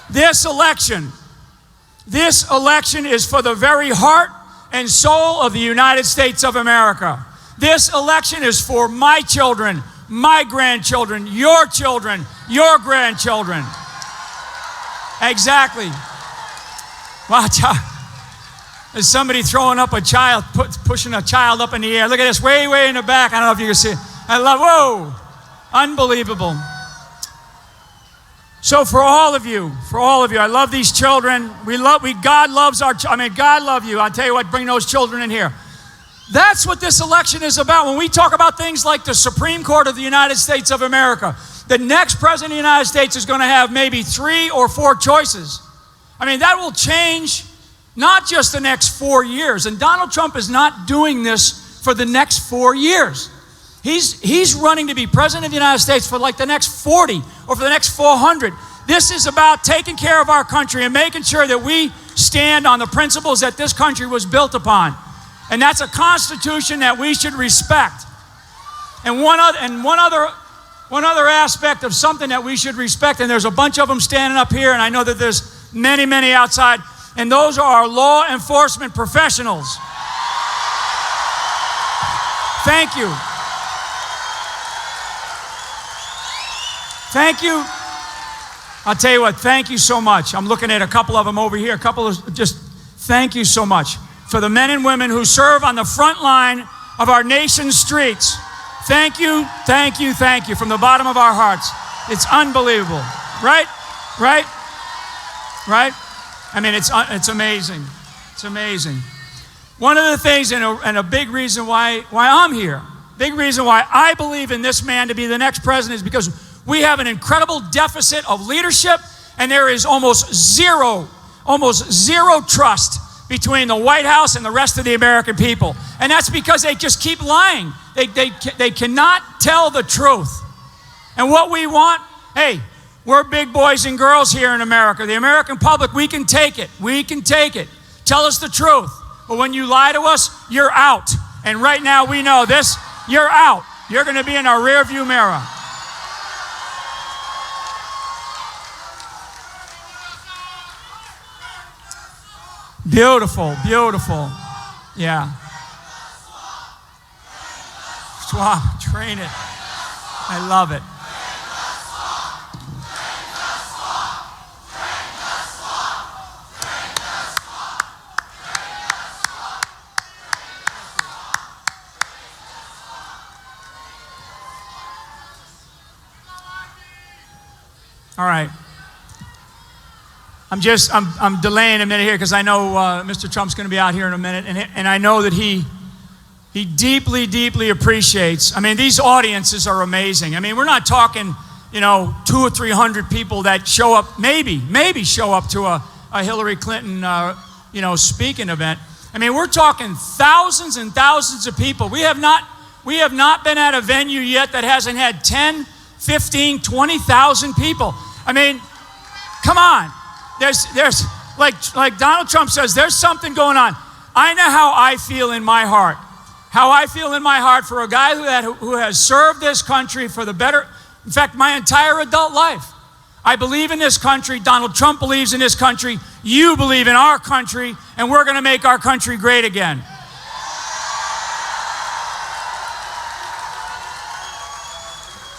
This election is for the very heart and soul of the United States of America. This election is for my children, my grandchildren, your grandchildren. Exactly. Watch out. There's somebody throwing up a child, pushing a child up in the air. Look at this, way, way in the back. I don't know if you can see it. Whoa, unbelievable. So for all of you, I love these children. God loves God love you. I'll tell you what, bring those children in here. That's what this election is about. When we talk about things like the Supreme Court of the United States of America, the next president of the United States is going to have maybe 3 or 4 choices. I mean, that will change not just the next 4 years. And Donald Trump is not doing this for the next 4 years. He's running to be president of the United States for like the next 40 or for the next 400. This is about taking care of our country and making sure that we stand on the principles that this country was built upon. And that's a constitution that we should respect. And one other aspect of something that we should respect, and there's a bunch of them standing up here, and I know that there's many, many outside, and those are our law enforcement professionals. Thank you. Thank you. I'll tell you what, thank you so much. I'm looking at a couple of them over here, just thank you so much for the men and women who serve on the front line of our nation's streets. Thank you, thank you, thank you from the bottom of our hearts. It's unbelievable, right? Right? Right? I mean, it's amazing. It's amazing. One of the things and a big reason why I'm here, big reason why I believe in this man to be the next president is because we have an incredible deficit of leadership, and there is almost zero trust between the White House and the rest of the American people. And that's because they just keep lying. They cannot tell the truth. And what we want, hey, we're big boys and girls here in America. The American public, we can take it. We can take it. Tell us the truth. But when you lie to us, you're out. And right now we know this, you're out. You're going to be in our rearview mirror. Beautiful, beautiful. Yeah. Swap, train it. I love it. All right. I'm delaying a minute here because I know Mr. Trump's going to be out here in a minute, and I know that he deeply, deeply appreciates. I mean, these audiences are amazing. I mean, we're not talking, 200 or 300 people that show up, maybe show up to a Hillary Clinton, speaking event. I mean, we're talking thousands and thousands of people. We have not been at a venue yet that hasn't had 10, 15, 20,000 people. I mean, come on. There's like Donald Trump says, there's something going on. I know how I feel in my heart. How I feel in my heart for a guy who has served this country for the better, in fact, my entire adult life. I believe in this country. Donald Trump believes in this country. You believe in our country, and we're going to make our country great again.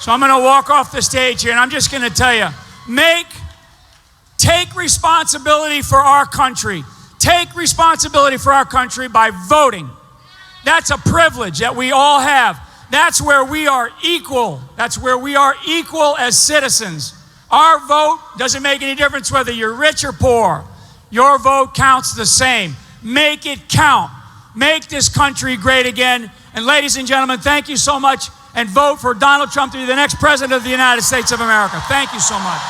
So I'm going to walk off the stage here, and I'm just going to tell you, take responsibility for our country. Take responsibility for our country by voting. That's a privilege that we all have. That's where we are equal. That's where we are equal as citizens. Our vote doesn't make any difference whether you're rich or poor. Your vote counts the same. Make it count. Make this country great again. And ladies and gentlemen, thank you so much. And vote for Donald Trump to be the next president of the United States of America. Thank you so much.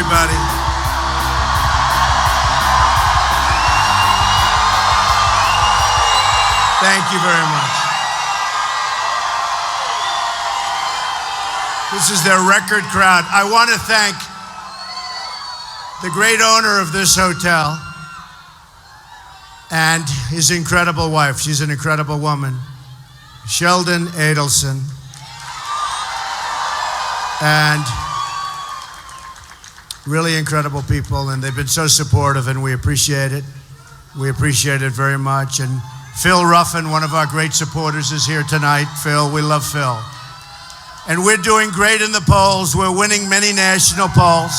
everybody. Thank you very much. This is their record crowd. I want to thank the great owner of this hotel and his incredible wife. She's an incredible woman, Sheldon Adelson. And really incredible people, and they've been so supportive, and we appreciate it. We appreciate it very much. And Phil Ruffin, one of our great supporters, is here tonight. Phil, we love Phil. And we're doing great in the polls. We're winning many national polls,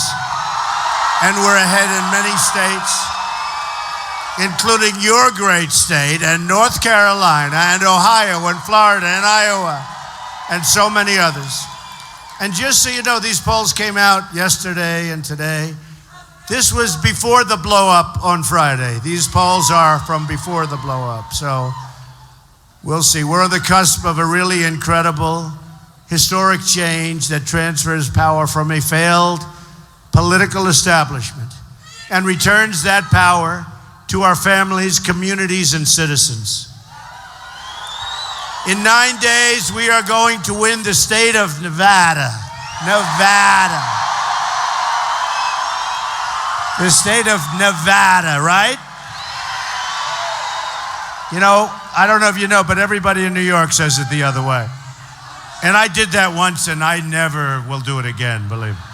and we're ahead in many states, including your great state, and North Carolina, and Ohio, and Florida, and Iowa, and so many others. And just so you know, these polls came out yesterday and today. This was before the blow-up on Friday. These polls are from before the blow-up. So we'll see. We're on the cusp of a really incredible, historic change that transfers power from a failed political establishment and returns that power to our families, communities, and citizens. In 9 days, we are going to win the state of Nevada. Nevada. The state of Nevada, right? You know, I don't know if you know, but everybody in New York says it the other way. And I did that once, and I never will do it again, believe me.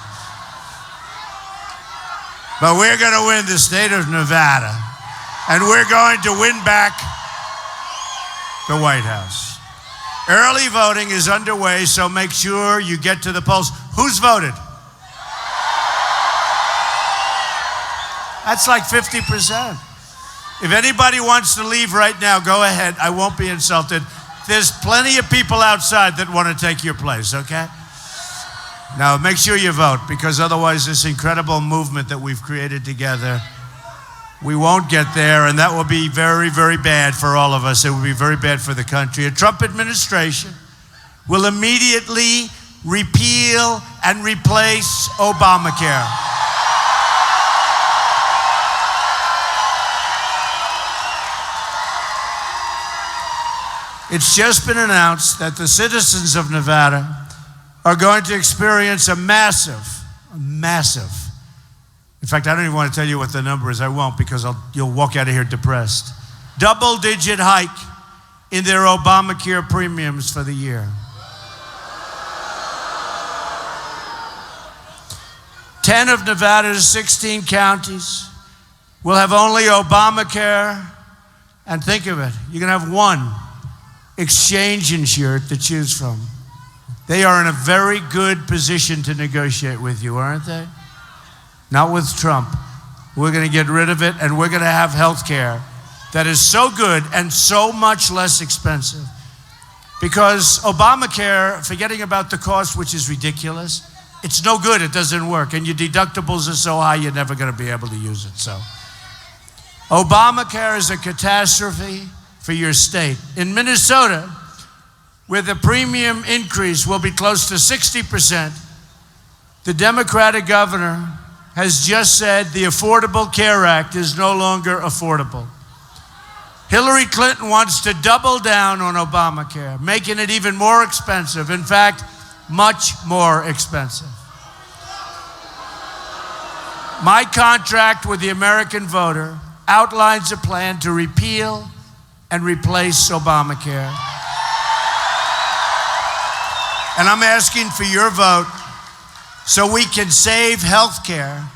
But we're going to win the state of Nevada, and we're going to win back the White House. Early voting is underway, so make sure you get to the polls. Who's voted? That's like 50%. If anybody wants to leave right now, go ahead. I won't be insulted. There's plenty of people outside that want to take your place, okay? Now, make sure you vote, because otherwise this incredible movement that we've created together, we won't get there, and that will be very, very bad for all of us. It will be very bad for the country. A Trump administration will immediately repeal and replace Obamacare. It's just been announced that the citizens of Nevada are going to experience a massive, in fact, I don't even want to tell you what the number is. I won't, because you'll walk out of here depressed. Double-digit hike in their Obamacare premiums for the year. 10 of Nevada's 16 counties will have only Obamacare. And think of it, you're going to have one exchange insured to choose from. They are in a very good position to negotiate with you, aren't they? Not with Trump. We're going to get rid of it, and we're going to have health care that is so good and so much less expensive. Because Obamacare, forgetting about the cost, which is ridiculous, it's no good, it doesn't work, and your deductibles are so high you're never going to be able to use it. So Obamacare is a catastrophe for your state. In Minnesota, where the premium increase will be close to 60%, the Democratic governor has just said the Affordable Care Act is no longer affordable. Hillary Clinton wants to double down on Obamacare, making it even more expensive. In fact, much more expensive. My contract with the American voter outlines a plan to repeal and replace Obamacare. And I'm asking for your vote so we can save health care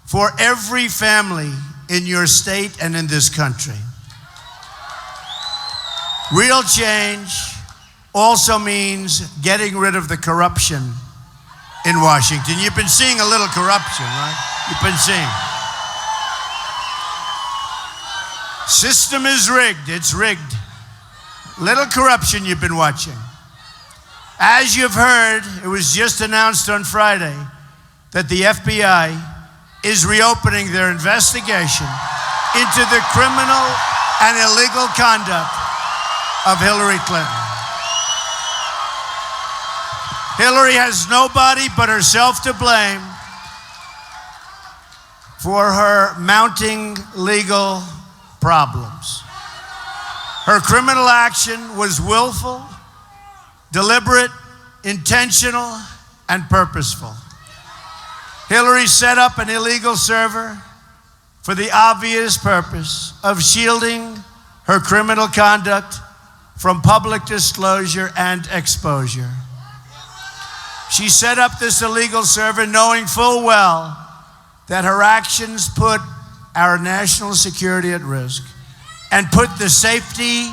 for every family in your state and in this country. Real change also means getting rid of the corruption in Washington. You've been seeing a little corruption, right? You've been seeing. System is rigged. It's rigged. Little corruption you've been watching. As you've heard, it was just announced on Friday that the FBI is reopening their investigation into the criminal and illegal conduct of Hillary Clinton. Hillary has nobody but herself to blame for her mounting legal problems. Her criminal action was willful, deliberate, intentional, and purposeful. Hillary set up an illegal server for the obvious purpose of shielding her criminal conduct from public disclosure and exposure. She set up this illegal server knowing full well that her actions put our national security at risk and put the safety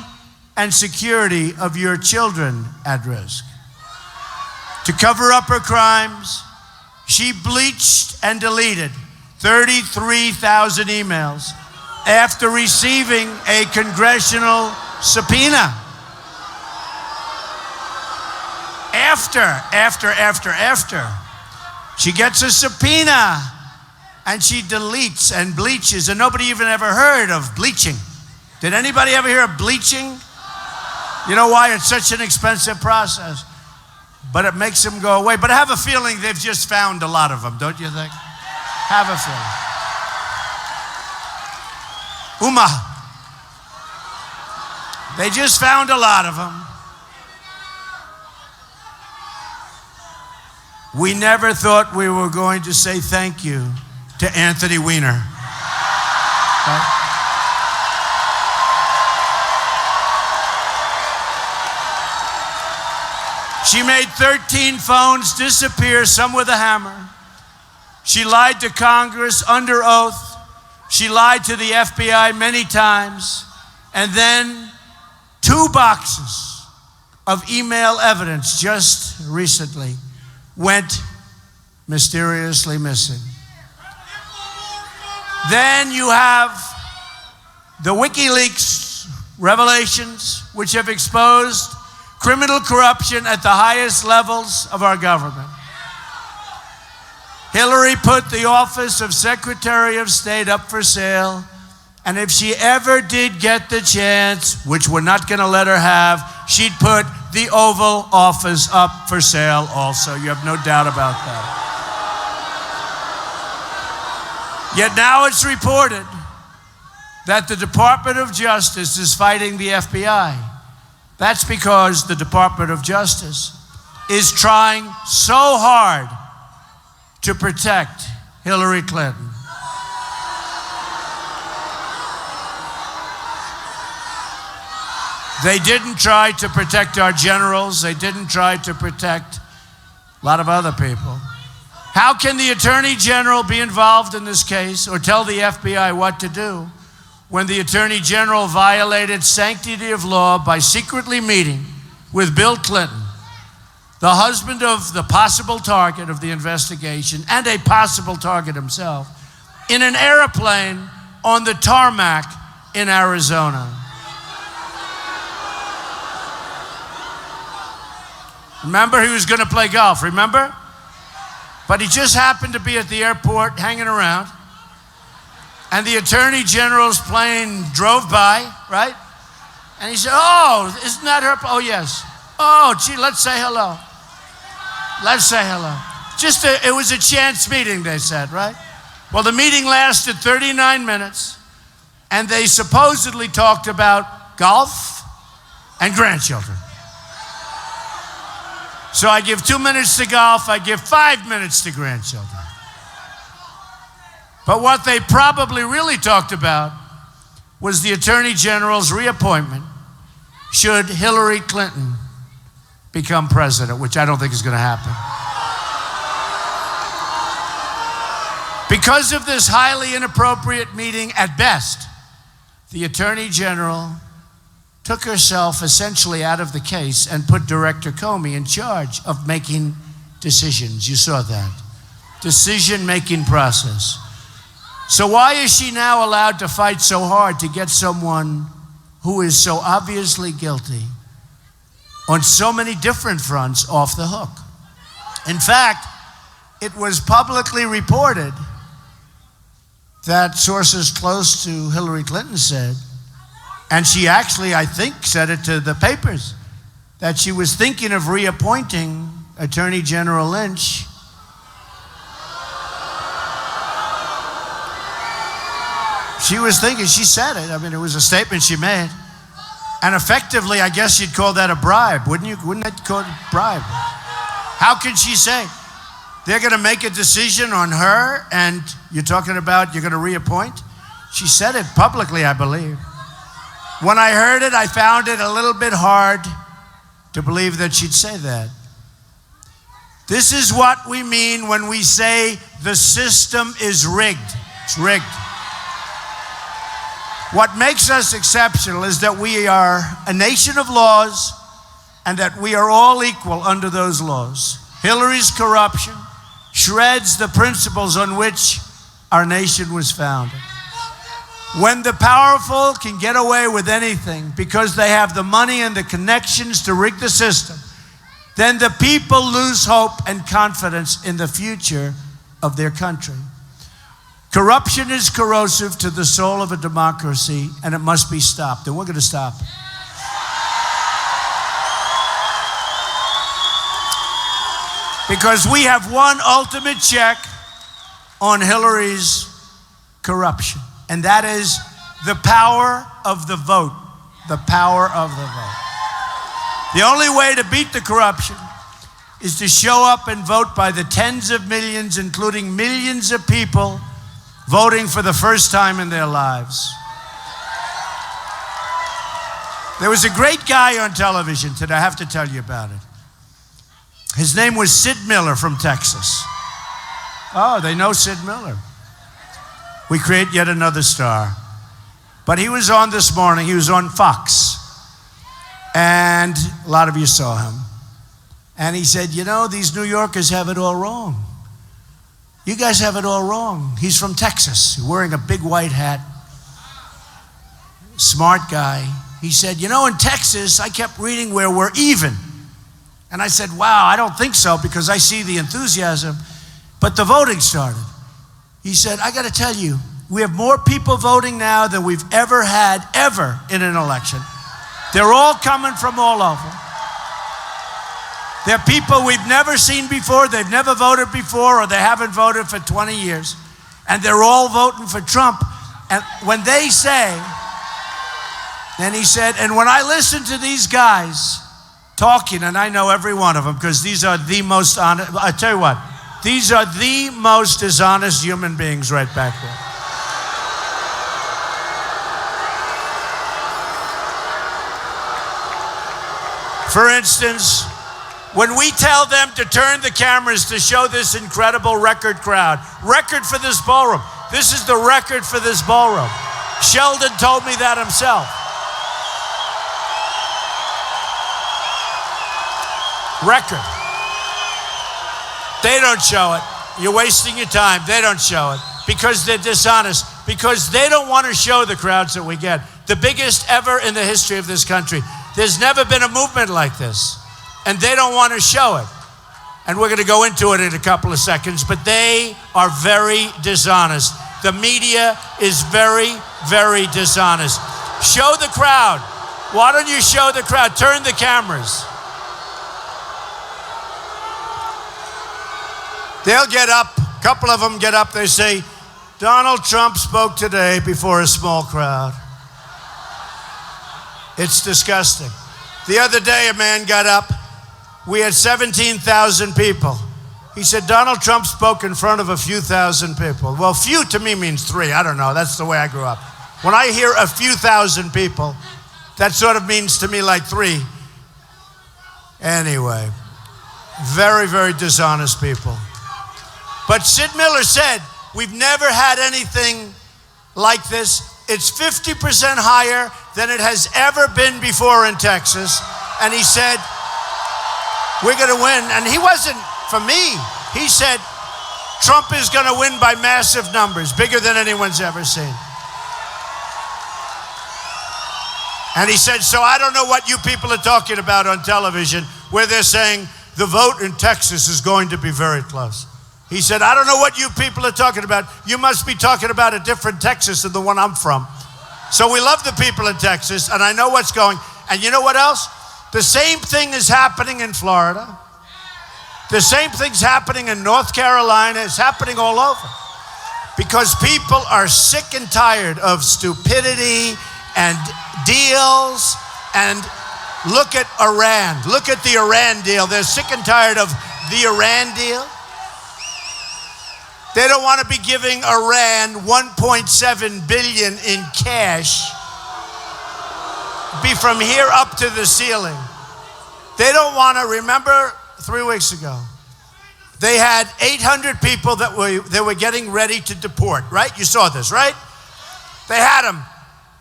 and security of your children at risk. To cover up her crimes, she bleached and deleted 33,000 emails after receiving a congressional subpoena. After. She gets a subpoena and she deletes and bleaches, and nobody even ever heard of bleaching. Did anybody ever hear of bleaching? You know why? It's such an expensive process, but it makes them go away. But I have a feeling they've just found a lot of them, don't you think? Have a feeling. They just found a lot of them. We never thought we were going to say thank you to Anthony Weiner. Right? She made 13 phones disappear, some with a hammer. She lied to Congress under oath. She lied to the FBI many times. And then 2 boxes of email evidence just recently went mysteriously missing. Then you have the WikiLeaks revelations, which have exposed criminal corruption at the highest levels of our government. Hillary put the office of Secretary of State up for sale, and if she ever did get the chance, which we're not going to let her have, she'd put the Oval Office up for sale also. You have no doubt about that. Yet now it's reported that the Department of Justice is fighting the FBI. That's because the Department of Justice is trying so hard to protect Hillary Clinton. They didn't try to protect our generals. They didn't try to protect a lot of other people. How can the Attorney General be involved in this case or tell the FBI what to do when the Attorney General violated sanctity of law by secretly meeting with Bill Clinton, the husband of the possible target of the investigation and a possible target himself, in an airplane on the tarmac in Arizona? Remember, he was going to play golf, remember? But he just happened to be at the airport hanging around, and the Attorney General's plane drove by, right? And he said, oh, isn't that her? Oh, yes. Oh, gee, let's say hello. Let's say hello. It was a chance meeting, they said, right? Well, the meeting lasted 39 minutes, and they supposedly talked about golf and grandchildren. So I give 2 minutes to golf, I give 5 minutes to grandchildren. But what they probably really talked about was the Attorney General's reappointment should Hillary Clinton become president, which I don't think is going to happen. Because of this highly inappropriate meeting at best, the Attorney General took herself essentially out of the case and put Director Comey in charge of making decisions. You saw that. Decision-making process. So why is she now allowed to fight so hard to get someone who is so obviously guilty on so many different fronts off the hook? In fact, it was publicly reported that sources close to Hillary Clinton said, and she actually, I think, said it to the papers, that she was thinking of reappointing Attorney General Lynch She was thinking, she said it. I mean, it was a statement she made. And effectively, I guess you'd call that a bribe, wouldn't you? Wouldn't that call it a bribe? How can she say they're going to make a decision on her and you're talking about you're going to reappoint? She said it publicly, I believe. When I heard it, I found it a little bit hard to believe that she'd say that. This is what we mean when we say the system is rigged. It's rigged. What makes us exceptional is that we are a nation of laws and that we are all equal under those laws. Hillary's corruption shreds the principles on which our nation was founded. When the powerful can get away with anything because they have the money and the connections to rig the system, then the people lose hope and confidence in the future of their country. Corruption is corrosive to the soul of a democracy, and it must be stopped, and we're going to stop it. Because we have one ultimate check on Hillary's corruption, and that is the power of the vote. The power of the vote. The only way to beat the corruption is to show up and vote by the tens of millions, including millions of people voting for the first time in their lives. There was a great guy on television today. I have to tell you about it. His name was Sid Miller from Texas. Oh, they know Sid Miller. We create yet another star. But he was on this morning. He was on Fox. And a lot of you saw him. And he said, you know, these New Yorkers have it all wrong. You guys have it all wrong. He's from Texas, wearing a big white hat. Smart guy. He said, you know, in Texas, I kept reading where we're even. And I said, wow, I don't think so because I see the enthusiasm. But the voting started. He said, I got to tell you, we have more people voting now than we've ever had, ever in an election. They're all coming from all over. They're people we've never seen before, they've never voted before, or they haven't voted for 20 years. And they're all voting for Trump. And when they say, then he said, and when I listen to these guys talking, and I know every one of them, because these are the most honest, I tell you what, these are the most dishonest human beings right back there. For instance, when we tell them to turn the cameras to show this incredible record crowd, record for this ballroom. This is the record for this ballroom. Sheldon told me that himself. Record. They don't show it. You're wasting your time. They don't show it because they're dishonest, because they don't want to show the crowds that we get. The biggest ever in the history of this country. There's never been a movement like this, and they don't want to show it. And we're going to go into it in a couple of seconds, but they are very dishonest. The media is very, very dishonest. Show the crowd. Why don't you show the crowd? Turn the cameras. They'll get up, a couple of them get up, they say, Donald Trump spoke today before a small crowd. It's disgusting. The other day, a man got up. We had 17,000 people. He said, Donald Trump spoke in front of a few thousand people. Well, few to me means 3. I don't know. That's the way I grew up. When I hear a few thousand people, that sort of means to me like 3. Anyway, very, very dishonest people. But Sid Miller said, we've never had anything like this. It's 50% higher than it has ever been before in Texas. And he said, we're going to win. And he wasn't for me. He said, Trump is going to win by massive numbers, bigger than anyone's ever seen. And he said, so I don't know what you people are talking about on television, where they're saying the vote in Texas is going to be very close. He said, I don't know what you people are talking about. You must be talking about a different Texas than the one I'm from. So we love the people in Texas, and I know what's going. And you know what else? The same thing is happening in Florida. The same thing's happening in North Carolina. It's happening all over. Because people are sick and tired of stupidity and deals. And look at Iran. Look at the Iran deal. They're sick and tired of the Iran deal. They don't want to be giving Iran $1.7 billion in cash. Be from here up to the ceiling. They don't want to. Remember 3 weeks ago, they had 800 people that they were getting ready to deport, right? You saw this, right? They had them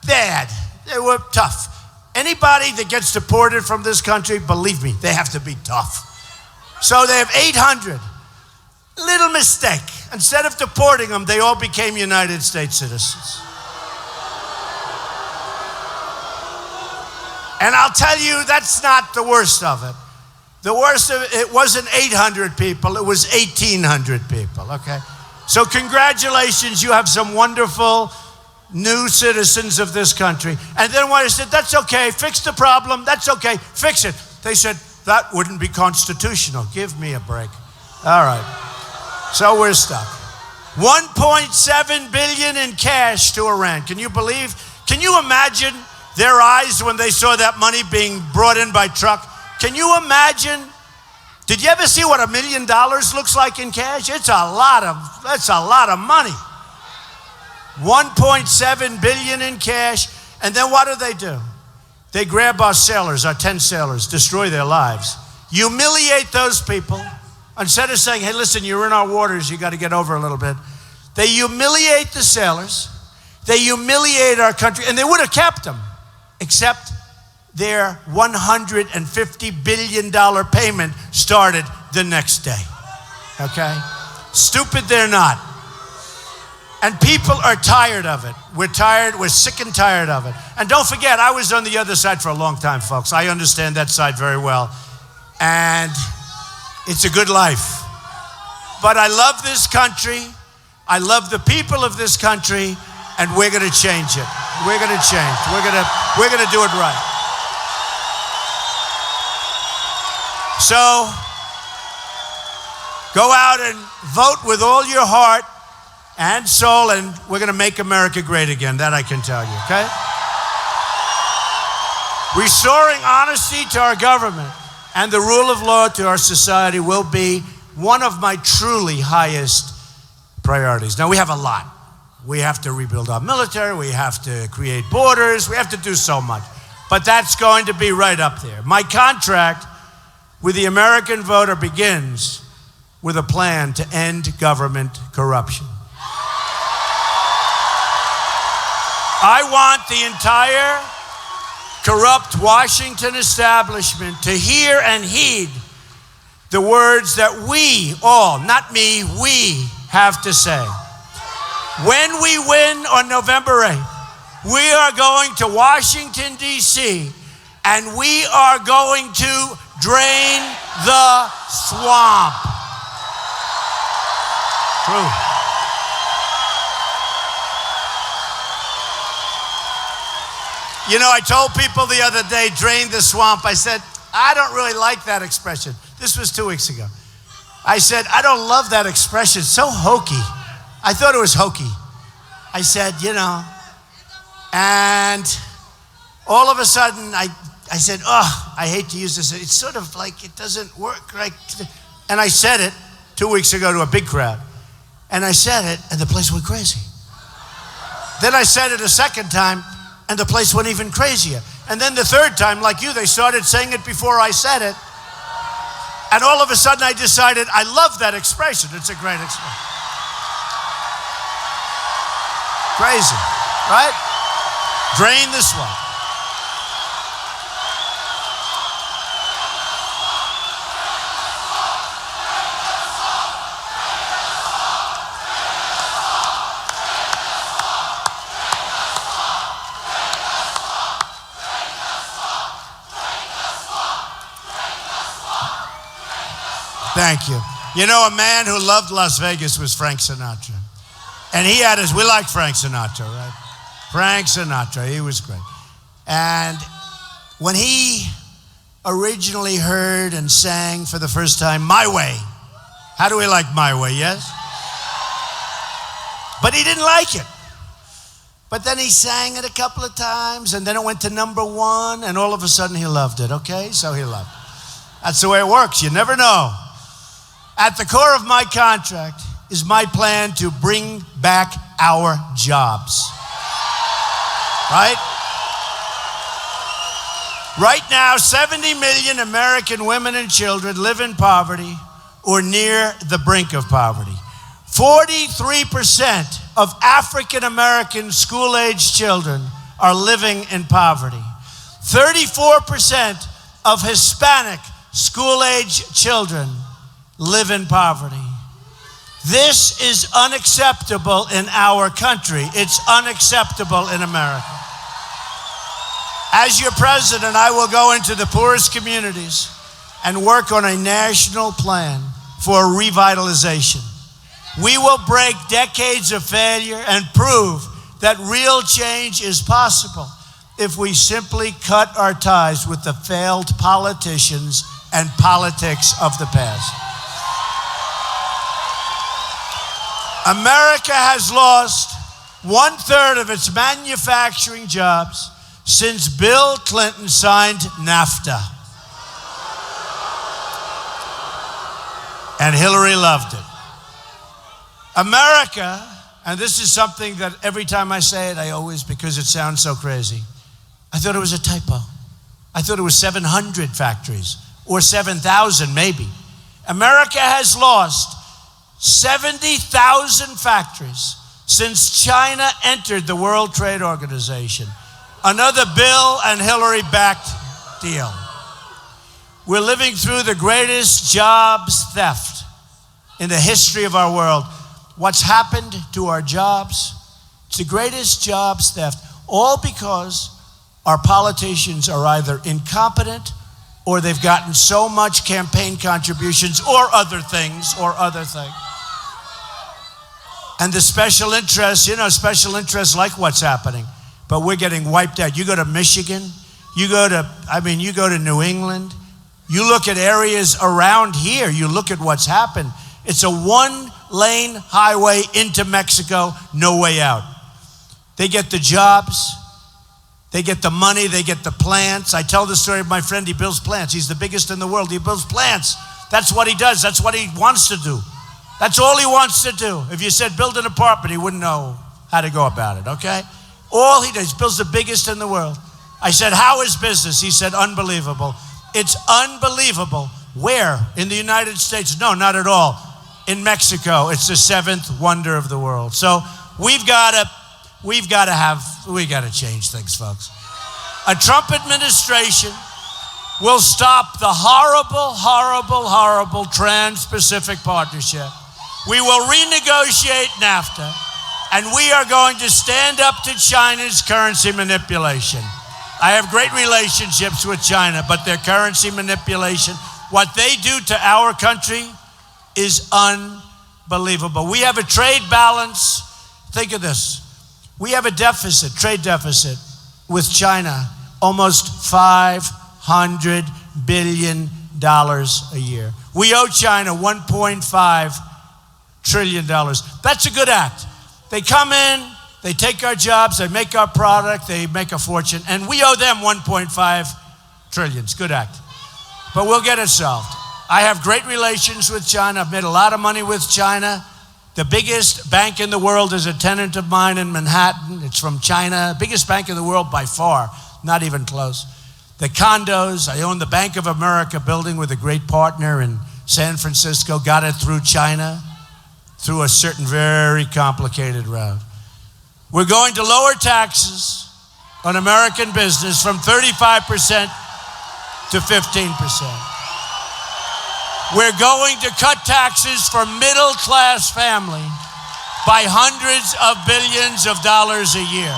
bad. They were tough. Anybody that gets deported from this country, believe me, they have to be tough. So they have 800. Little mistake. Instead of deporting them, they all became United States citizens. And I'll tell you, that's not the worst of it. The worst of it wasn't 800 people, it was 1,800 people, okay? So congratulations, you have some wonderful new citizens of this country. And then when I said, that's okay, fix the problem, that's okay, fix it. They said, that wouldn't be constitutional. Give me a break. All right. So we're stuck. $1.7 billion in cash to Iran. Can you believe? Can you imagine their eyes when they saw that money being brought in by truck? Can you imagine? Did you ever see what $1 million looks like in cash? That's a lot of money. $1.7 billion in cash. And then what do? They grab our sailors, our 10 sailors, destroy their lives, humiliate those people. Instead of saying, hey, listen, you're in our waters, you got to get over a little bit. They humiliate the sailors. They humiliate our country, and they would have kept them, except their $150 billion payment started the next day, okay? Stupid they're not. And people are tired of it. We're tired, we're sick and tired of it. And don't forget, I was on the other side for a long time, folks. I understand that side very well. And it's a good life. But I love this country. I love the people of this country, and we're going to change it. We're going to change. We're going to do it right. So go out and vote with all your heart and soul, and we're going to make America great again. That I can tell you, okay? Restoring honesty to our government and the rule of law to our society will be one of my truly highest priorities. Now, we have a lot. We have to rebuild our military. We have to create borders. We have to do so much. But that's going to be right up there. My contract with the American voter begins with a plan to end government corruption. I want the entire corrupt Washington establishment to hear and heed the words that we all, not me, we have to say. When we win on November 8th, we are going to Washington, D.C., and we are going to drain the swamp. True. You know, I told people the other day, drain the swamp. I said, I don't really like that expression. This was 2 weeks ago. I said, I don't love that expression. It's so hokey. I thought it was hokey. I said, you know, and all of a sudden I said, oh, I hate to use this. It's sort of like it doesn't work right. And I said it 2 weeks ago to a big crowd. And I said it, and the place went crazy. Then I said it a second time, and the place went even crazier. And then the third time, like you, they started saying it before I said it. And all of a sudden I decided I love that expression. It's a great expression. Crazy, right? Drain the swamp. Thank you. You know, a man who loved Las Vegas was Frank Sinatra. And he had we like Frank Sinatra, right? Frank Sinatra, he was great. And when he originally heard and sang for the first time, My Way, how do we like My Way, yes? But he didn't like it. But then he sang it a couple of times, and then it went to #1, and all of a sudden he loved it, okay? So he loved it. That's the way it works. You never know. At the core of my contract is my plan to bring back our jobs. Right? Right now, 70 million American women and children live in poverty or near the brink of poverty. 43% of African American school-aged children are living in poverty. 34% of Hispanic school-aged children live in poverty. This is unacceptable in our country. It's unacceptable in America. As your president, I will go into the poorest communities and work on a national plan for revitalization. We will break decades of failure and prove that real change is possible if we simply cut our ties with the failed politicians and politics of the past. America has lost 1/3 of its manufacturing jobs since Bill Clinton signed NAFTA. And Hillary loved it. America, and this is something that every time I say it, I always, because it sounds so crazy, I thought it was a typo. I thought it was 700 factories, or 7,000 maybe. America has lost 70,000 factories since China entered the World Trade Organization. Another Bill and Hillary backed deal. We're living through the greatest jobs theft in the history of our world. What's happened to our jobs? It's the greatest jobs theft, all because our politicians are either incompetent or they've gotten so much campaign contributions or other things. And the special interests, special interests like what's happening, but we're getting wiped out. You go to Michigan, you go to New England, you look at areas around here, you look at what's happened. It's a 1-lane highway into Mexico, no way out. They get the jobs, they get the money, they get the plants. I tell the story of my friend, he builds plants. He's the biggest in the world. He builds plants. That's what he does. That's what he wants to do. That's all he wants to do. If you said build an apartment, he wouldn't know how to go about it, okay? All he does, he builds the biggest in the world. I said, how is business? He said, unbelievable. It's unbelievable. Where? In the United States? No, not at all. In Mexico, it's the 7th wonder of the world. So we've got to change things, folks. A Trump administration will stop the horrible, horrible, horrible Trans-Pacific Partnership. We will renegotiate NAFTA, and we are going to stand up to China's currency manipulation. I have great relationships with China, but their currency manipulation, what they do to our country is unbelievable. We have a trade balance. Think of this. We have a deficit, trade deficit with China, almost $500 billion a year. We owe China $1.5 trillion. That's a good act. They come in, they take our jobs, they make our product, they make a fortune, and we owe them $1.5 trillion. It's a good act. But we'll get it solved. I have great relations with China. I've made a lot of money with China. The biggest bank in the world is a tenant of mine in Manhattan. It's from China. Biggest bank in the world by far, not even close. The condos, I own the Bank of America building with a great partner in San Francisco. Got it through China, through a certain very complicated route. We're going to lower taxes on American business from 35% to 15%. We're going to cut taxes for middle-class family by hundreds of billions of dollars a year.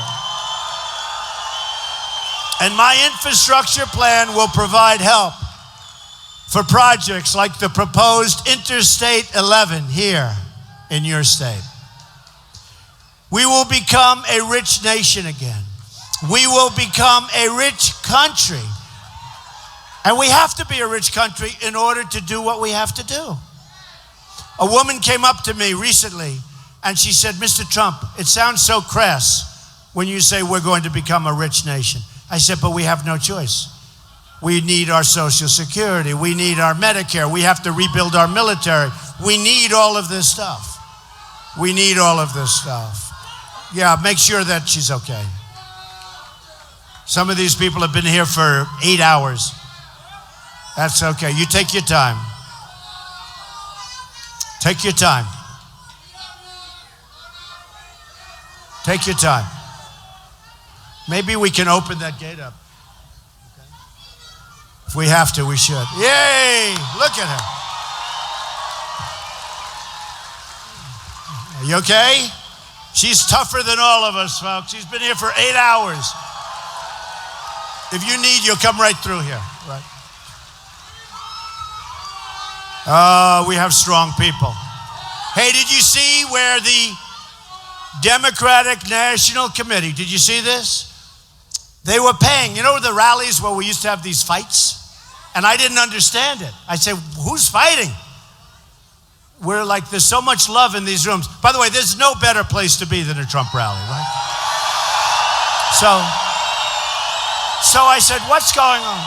And my infrastructure plan will provide help for projects like the proposed Interstate 11 here in your state. We will become a rich nation again. We will become a rich country. And we have to be a rich country in order to do what we have to do. A woman came up to me recently And she said, Mr. Trump, it sounds so crass when you say we're going to become a rich nation. I said, but we have no choice. We need our Social Security. We need our Medicare. We have to rebuild our military. We need all of this stuff. We need all of this stuff. Yeah, make sure that she's okay. Some of these people have been here for 8 hours. That's okay. You take your time. Take your time. Take your time. Maybe we can open that gate up. Okay. If we have to, we should. Yay! Look at her. Are you okay? She's tougher than all of us, folks. She's been here for 8 hours. If you need, you'll come right through here. Right. Oh, we have strong people. Hey, did you see where the Democratic National Committee, did you see this? They were paying, you know the rallies where we used to have these fights? And I didn't understand it. I said, who's fighting? We're like, there's so much love in these rooms. By the way, there's no better place to be than a Trump rally, right? So I said, what's going on?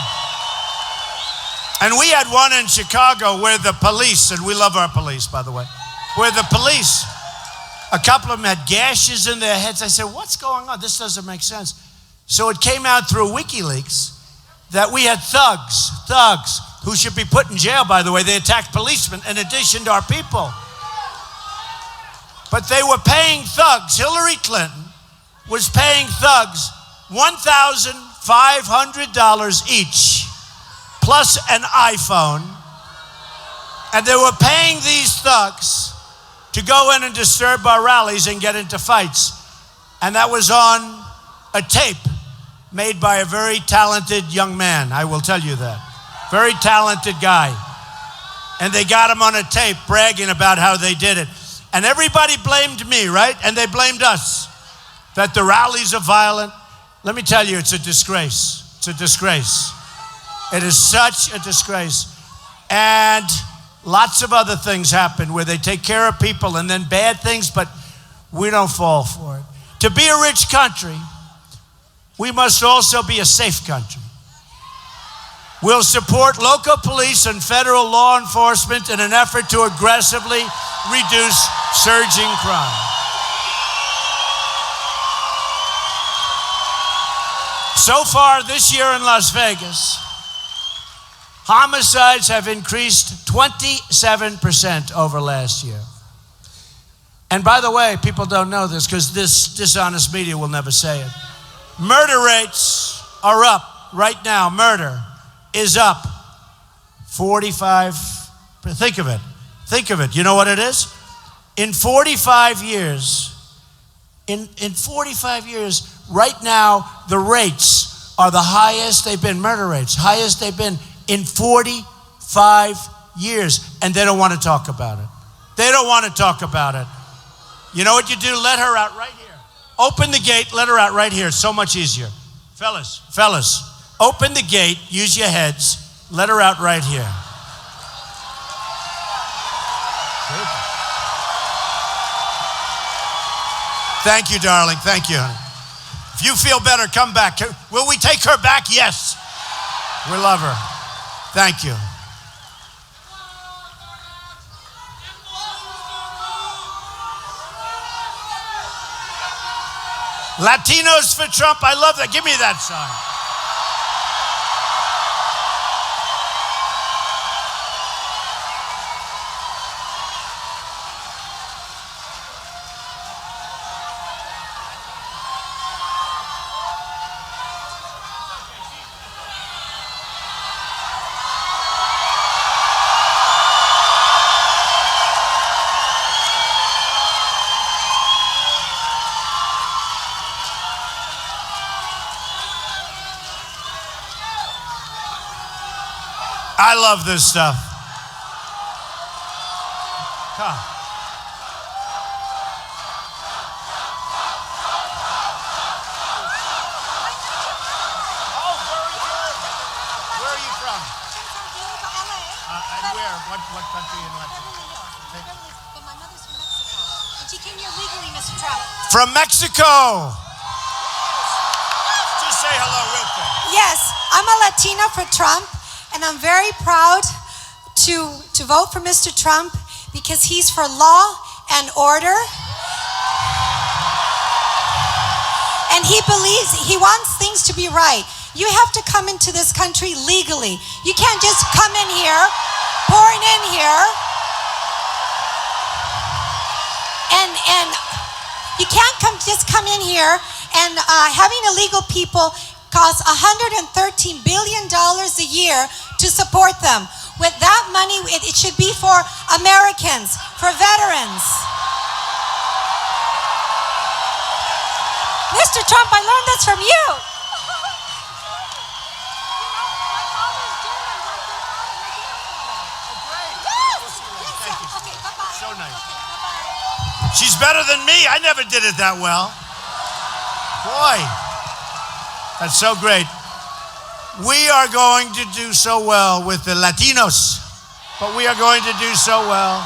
And we had one in Chicago where the police, and we love our police, by the way, where the police, a couple of them had gashes in their heads. I said, what's going on? This doesn't make sense. So it came out through WikiLeaks that we had thugs, who should be put in jail, by the way. They attacked policemen in addition to our people. But they were paying thugs. Hillary Clinton was paying thugs $1,500 each, plus an iPhone. And they were paying these thugs to go in and disturb our rallies and get into fights. And that was on a tape made by a very talented young man, I will tell you that. Very talented guy. And they got him on a tape bragging about how they did it. And everybody blamed me, right? And they blamed us, that the rallies are violent. Let me tell you, it's a disgrace. It's a disgrace. It is such a disgrace. And lots of other things happen where they take care of people and then bad things, but we don't fall for it. To be a rich country, we must also be a safe country. We'll support local police and federal law enforcement in an effort to aggressively reduce surging crime. So far this year in Las Vegas, homicides have increased 27% over last year. And by the way, people don't know this because this dishonest media will never say it. Murder rates are up right now. Murder is up 45. Think of it. Think of it. You know what it is? In 45 years, in 45 years, right now, the rates are the highest they've been, murder rates, highest they've been in 45 years. And they don't want to talk about it. They don't want to talk about it. You know what you do? Let her out right here. Open the gate, let her out right here. It's so much easier. Fellas, open the gate, use your heads, let her out right here. Thank you, darling. Thank you, honey. If you feel better, come back. Will we take her back? Yes. We love her. Thank you. Latinos for Trump. I love that. Give me that sign. I love this stuff. Come. Oh, very good. Where are you from? And where? What country in Latin? But my mother's from Mexico. And she came came here legally, Mr. Trump. From Mexico. Just say hello real quick. Yes, I'm a Latina for Trump, and I'm very proud to vote for Mr. Trump because he's for law and order. And he wants things to be right. You have to come into this country legally. You can't just come in here, pouring in here, and you can't just come in here and having illegal people costs $113 billion a year to support them. With that money, it should be for Americans, for veterans. Mr. Trump, I learned this from you. So nice. She's better than me. I never did it that well. Boy, that's so great. We are going to do so well with the Latinos, but we are going to do so well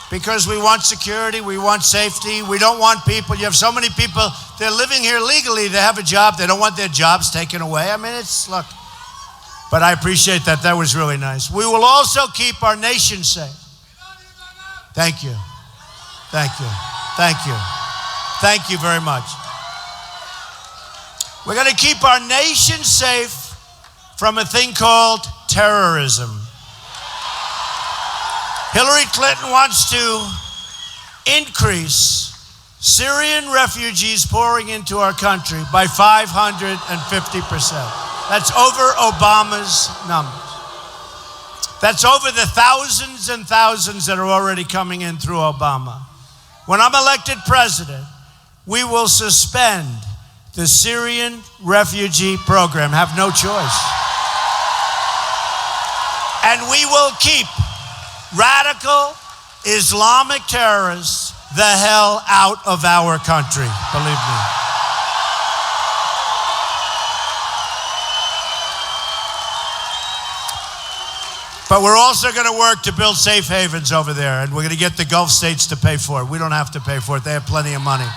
because we want security, we want safety, we don't want people. You have so many people, they're living here legally, they have a job, they don't want their jobs taken away. I mean, look, but I appreciate that. That was really nice. We will also keep our nation safe. Thank you. Thank you. Thank you. Thank you very much. We're going to keep our nation safe from a thing called terrorism. Hillary Clinton wants to increase Syrian refugees pouring into our country by 550%. That's over Obama's numbers. That's over the thousands and thousands that are already coming in through Obama. When I'm elected president, we will suspend the Syrian refugee program. Have no choice. And we will keep radical Islamic terrorists the hell out of our country, believe me. But we're also going to work to build safe havens over there, and we're going to get the Gulf states to pay for it. We don't have to pay for it. They have plenty of money.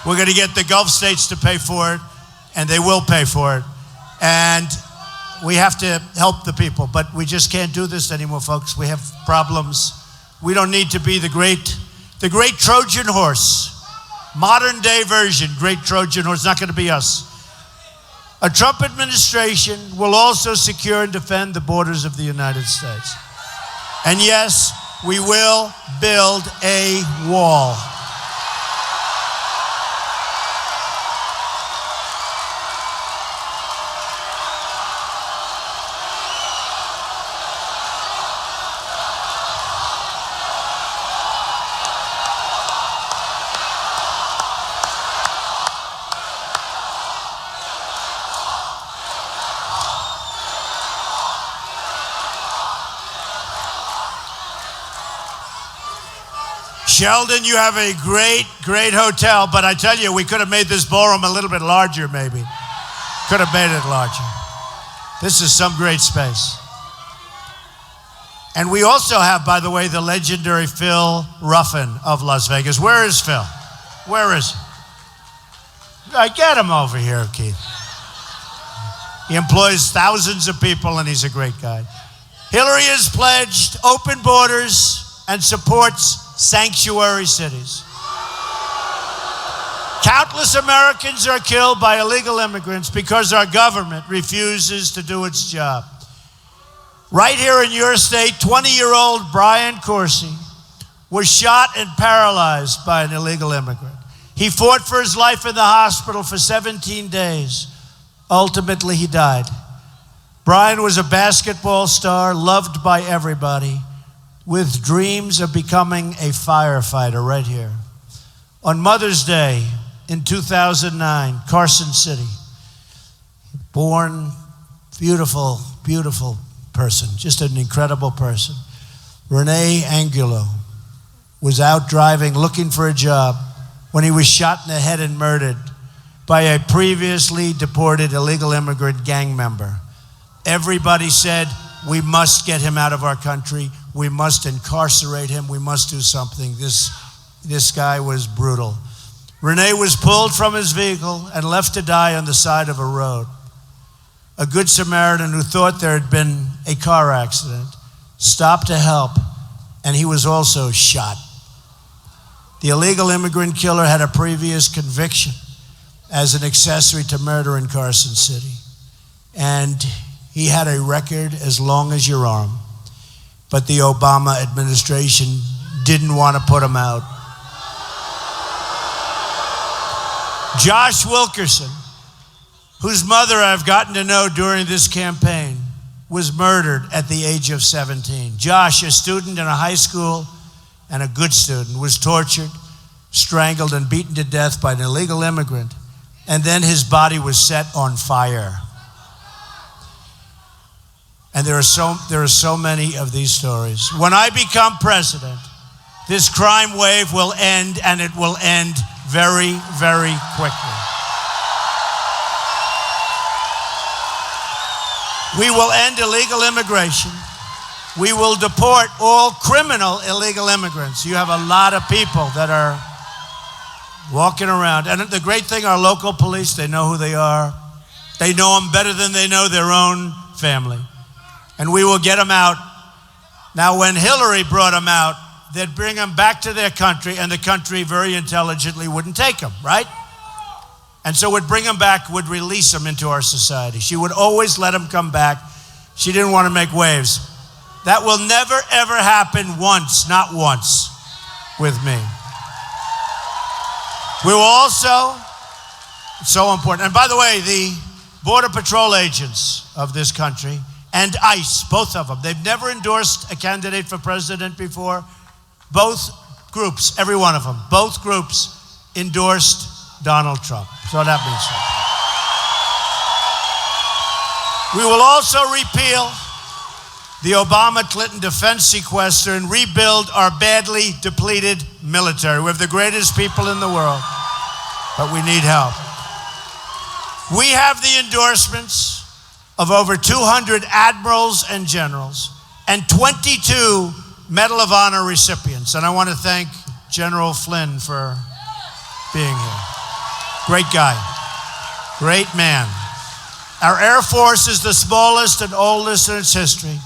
We're going to get the Gulf states to pay for it, and they will pay for it. And we have to help the people, but we just can't do this anymore, folks. We have problems. We don't need to be the great Trojan horse. Modern day version, great Trojan horse, not going to be us. A Trump administration will also secure and defend the borders of the United States. And yes, we will build a wall. Sheldon, you have a great, great hotel, but I tell you, we could have made this ballroom a little bit larger, maybe. Could have made it larger. This is some great space. And we also have, by the way, the legendary Phil Ruffin of Las Vegas. Where is Phil? Where is he? Get him over here, Keith. He employs thousands of people, and he's a great guy. Hillary has pledged open borders and supports sanctuary cities. Countless Americans are killed by illegal immigrants because our government refuses to do its job. Right here in your state, 20-year-old Brian Corsi was shot and paralyzed by an illegal immigrant. He fought for his life in the hospital for 17 days. Ultimately, he died. Brian was a basketball star, loved by everybody, with dreams of becoming a firefighter right here. On Mother's Day in 2009, Carson City, born, beautiful, beautiful person, just an incredible person. Renee Angulo was out driving, looking for a job, when he was shot in the head and murdered by a previously deported illegal immigrant gang member. Everybody said, we must get him out of our country. We must incarcerate him. We must do something. This This guy was brutal. Rene was pulled from his vehicle and left to die on the side of a road. A good Samaritan who thought there had been a car accident stopped to help, and he was also shot. The illegal immigrant killer had a previous conviction as an accessory to murder in Carson City. And he had a record as long as your arm. But the Obama administration didn't want to put him out. Josh Wilkerson, whose mother I've gotten to know during this campaign, was murdered at the age of 17. Josh, a student in a high school and a good student, was tortured, strangled, and beaten to death by an illegal immigrant, and then his body was set on fire. And there are so many of these stories. When I become president, this crime wave will end, and it will end very, very quickly. We will end illegal immigration. We will deport all criminal illegal immigrants. You have a lot of people that are walking around. And the great thing, our local police, they know who they are. They know them better than they know their own family. And we will get them out. Now, when Hillary brought them out, they'd bring them back to their country, and the country very intelligently wouldn't take them, right? And so would bring them back, would release them into our society. She would always let them come back. She didn't want to make waves. That will never, ever happen once, not once, with me. We will also, it's so important, and by the way, the Border Patrol agents of this country and ICE, both of them, they've never endorsed a candidate for president before. Both groups, every one of them, both groups endorsed Donald Trump. So that means something. We will also repeal the Obama-Clinton defense sequester and rebuild our badly depleted military. We have the greatest people in the world, but we need help. We have the endorsements of over 200 admirals and generals and 22 Medal of Honor recipients. And I want to thank General Flynn for being here. Great guy, great man. Our Air Force is the smallest and oldest in its history.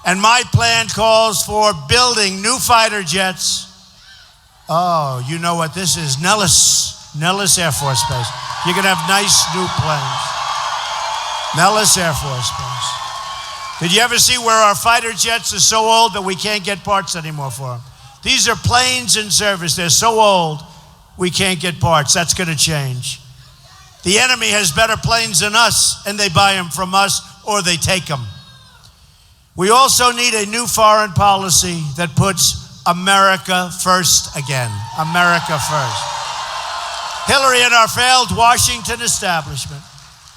And my plan calls for building new fighter jets. Oh, you know what this is, Nellis Air Force Base. You're gonna have nice new planes. Nellis Air Force Base. Did you ever see where our fighter jets are so old that we can't get parts anymore for them? These are planes in service. They're so old, we can't get parts. That's gonna change. The enemy has better planes than us, and they buy them from us or they take them. We also need a new foreign policy that puts America first again. America first. Hillary and our failed Washington establishment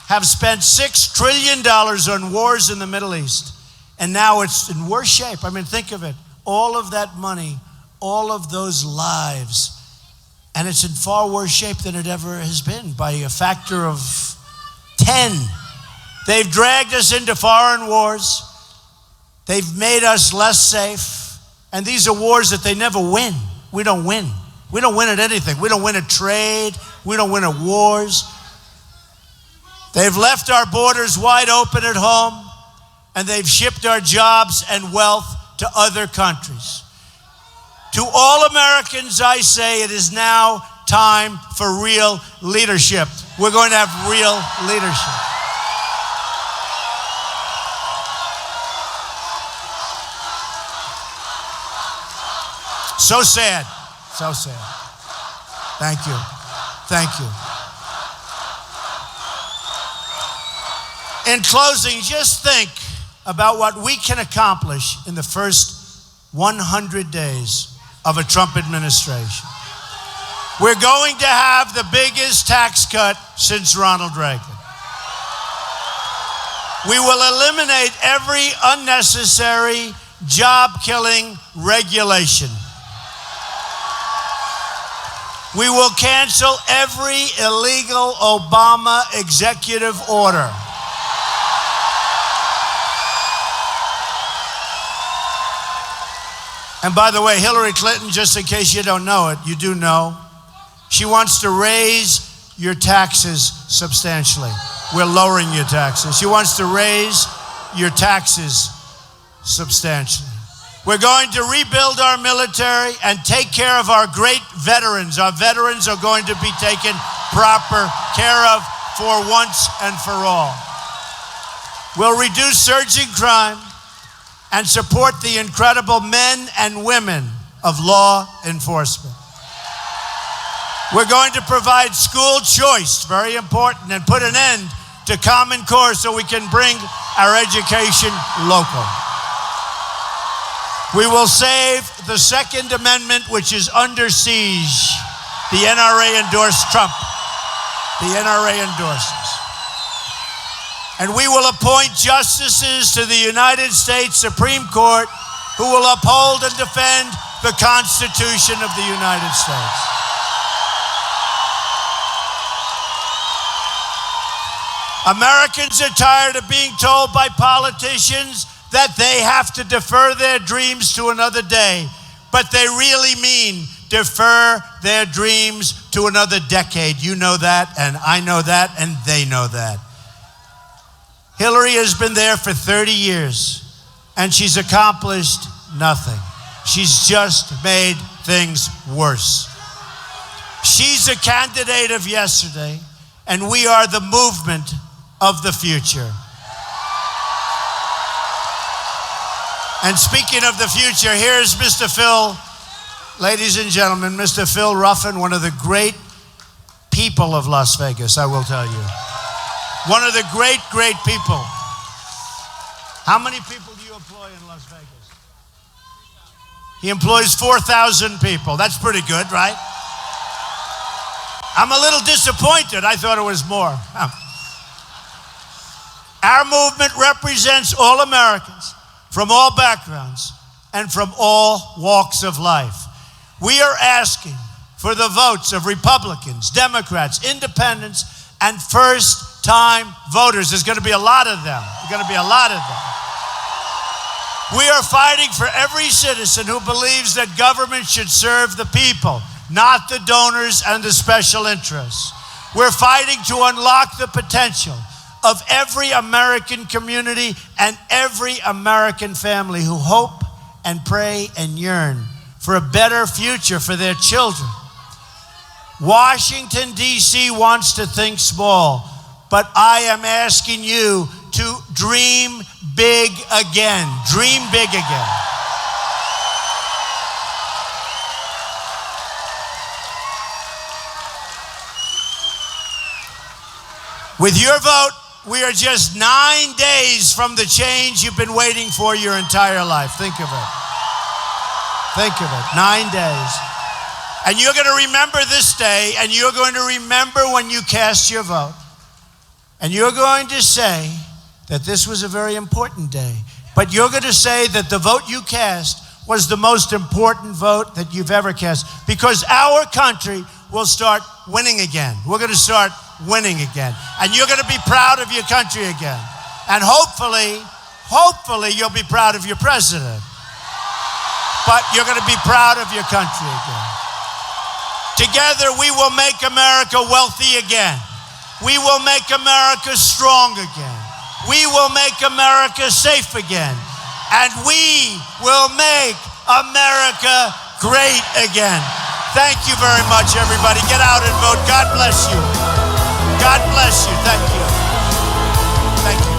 have spent $6 trillion on wars in the Middle East, and now it's in worse shape. I mean, think of it. All of that money, all of those lives, and it's in far worse shape than it ever has been by a factor of 10. They've dragged us into foreign wars. They've made us less safe. And these are wars that they never win. We don't win. We don't win at anything. We don't win at trade. We don't win at wars. They've left our borders wide open at home, and they've shipped our jobs and wealth to other countries. To all Americans, I say it is now time for real leadership. We're going to have real leadership. So sad. So sad. Thank you. Thank you. In closing, just think about what we can accomplish in the first 100 days of a Trump administration. We're going to have the biggest tax cut since Ronald Reagan. We will eliminate every unnecessary job-killing regulation. We will cancel every illegal Obama executive order. And by the way, Hillary Clinton, just in case you don't know it, you do know, she wants to raise your taxes substantially. We're lowering your taxes. She wants to raise your taxes substantially. We're going to rebuild our military and take care of our great veterans. Our veterans are going to be taken proper care of for once and for all. We'll reduce surging crime and support the incredible men and women of law enforcement. We're going to provide school choice, very important, and put an end to Common Core so we can bring our education local. We will save the Second Amendment, which is under siege. The NRA endorsed Trump. The NRA endorses. And we will appoint justices to the United States Supreme Court who will uphold and defend the Constitution of the United States. Americans are tired of being told by politicians that they have to defer their dreams to another day, but they really mean defer their dreams to another decade. You know that, and I know that, and they know that. Hillary has been there for 30 years, and she's accomplished nothing. She's just made things worse. She's a candidate of yesterday, and we are the movement of the future. And speaking of the future, here's Mr. Phil, ladies and gentlemen, Mr. Phil Ruffin, one of the great people of Las Vegas, I will tell you. One of the great, great people. How many people do you employ in Las Vegas? He employs 4,000 people. That's pretty good, right? I'm a little disappointed. I thought it was more. Our movement represents all Americans from all backgrounds and from all walks of life. We are asking for the votes of Republicans, Democrats, Independents, and first-time voters. There's going to be a lot of them. There's going to be a lot of them. We are fighting for every citizen who believes that government should serve the people, not the donors and the special interests. We're fighting to unlock the potential of every American community and every American family who hope and pray and yearn for a better future for their children. Washington, D.C. wants to think small, but I am asking you to dream big again. Dream big again. With your vote, we are just 9 days from the change you've been waiting for your entire life. Think of it. Think of it. 9 days. And you're going to remember this day, and you're going to remember when you cast your vote. And you're going to say that this was a very important day. But you're going to say that the vote you cast was the most important vote that you've ever cast, because our country will start winning again. We're going to start winning again. And you're going to be proud of your country again. And hopefully you'll be proud of your president. But you're going to be proud of your country again. Together we will make America wealthy again. We will make America strong again. We will make America safe again. And we will make America great again. Thank you very much, everybody. Get out and vote. God bless you. God bless you. Thank you. Thank you.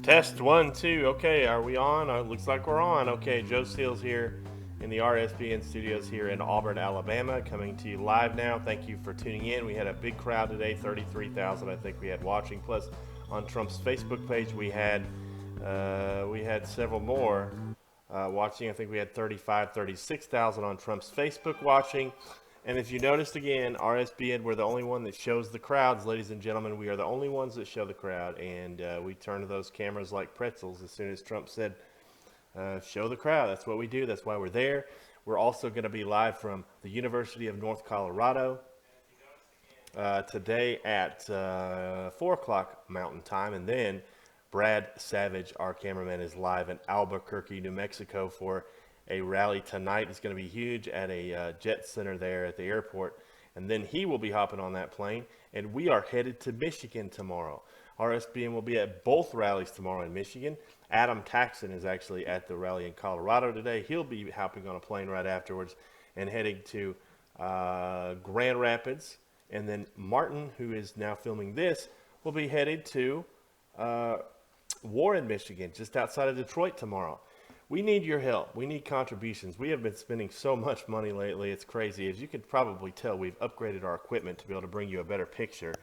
Test 1, 2. Okay, are we on? Looks like we're on. Okay, Joe Steele's here in the RSBN studios here in Auburn, Alabama, coming to you live now. Thank you for tuning in. We had a big crowd today, 33,000 I think we had watching. Plus, on Trump's Facebook page, we had several more watching. I think we had 36,000 on Trump's Facebook watching. And if you noticed again, RSBN, we're the only one that shows the crowds, ladies and gentlemen. We are the only ones that show the crowd. And we turn to those cameras like pretzels as soon as Trump said, show the crowd. That's what we do. That's why we're there. We're also going to be live from the University of North Colorado today at 4 o'clock Mountain Time. And then Brad Savage, our cameraman, is live in Albuquerque, New Mexico for a rally tonight. It's going to be huge at a jet center there at the airport. And then he will be hopping on that plane. And we are headed to Michigan tomorrow. RSBN will be at both rallies tomorrow in Michigan. Adam Taxon is actually at the rally in Colorado today. He'll be hopping on a plane right afterwards and heading to Grand Rapids. And then Martin, who is now filming this, will be headed to Warren, Michigan, just outside of Detroit tomorrow. We need your help. We need contributions. We have been spending so much money lately. It's crazy. As you could probably tell, we've upgraded our equipment to be able to bring you a better picture.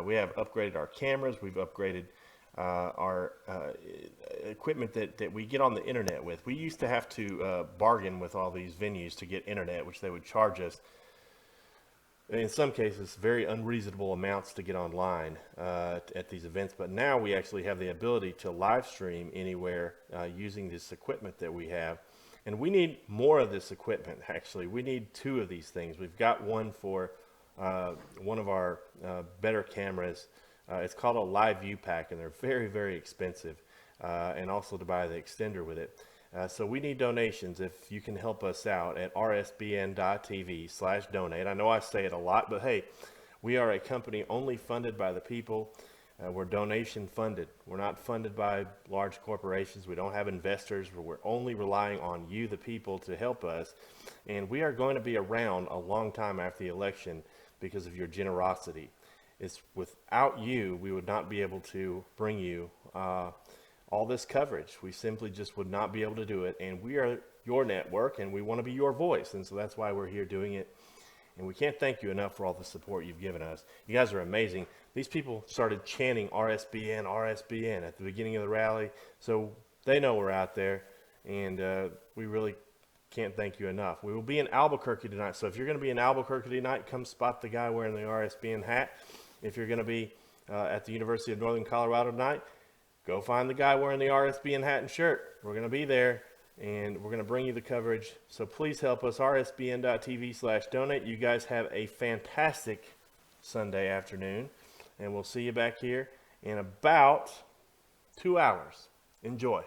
We have upgraded our cameras. We've upgraded our equipment that we get on the internet with. We used to have to bargain with all these venues to get internet, which they would charge us, in some cases, very unreasonable amounts to get online at these events. But now we actually have the ability to live stream anywhere using this equipment that we have. And we need more of this equipment, actually. We need 2 of these things. We've got one for one of our better cameras. It's called a Live View Pack, and they're very, very expensive. And also to buy the extender with it. So we need donations. If you can help us out at rsbn.tv/donate. I know I say it a lot, but hey, we are a company only funded by the people. We're donation funded. We're not funded by large corporations. We don't have investors. We're only relying on you, the people, to help us. And we are going to be around a long time after the election because of your generosity. It's without you, we would not be able to bring you all this coverage. We simply just would not be able to do it. And we are your network, and we want to be your voice. And so that's why we're here doing it. And we can't thank you enough for all the support you've given us. You guys are amazing. These people started chanting RSBN, RSBN at the beginning of the rally. So they know we're out there. And we really can't thank you enough. We will be in Albuquerque tonight. So if you're going to be in Albuquerque tonight, come spot the guy wearing the RSBN hat. If you're going to be at the University of Northern Colorado tonight, go find the guy wearing the RSBN hat and shirt. We're going to be there, and we're going to bring you the coverage. So please help us, rsbn.tv/donate. You guys have a fantastic Sunday afternoon, and we'll see you back here in about 2 hours. Enjoy.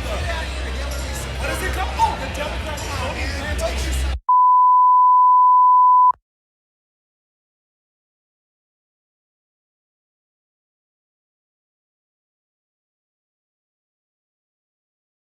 America.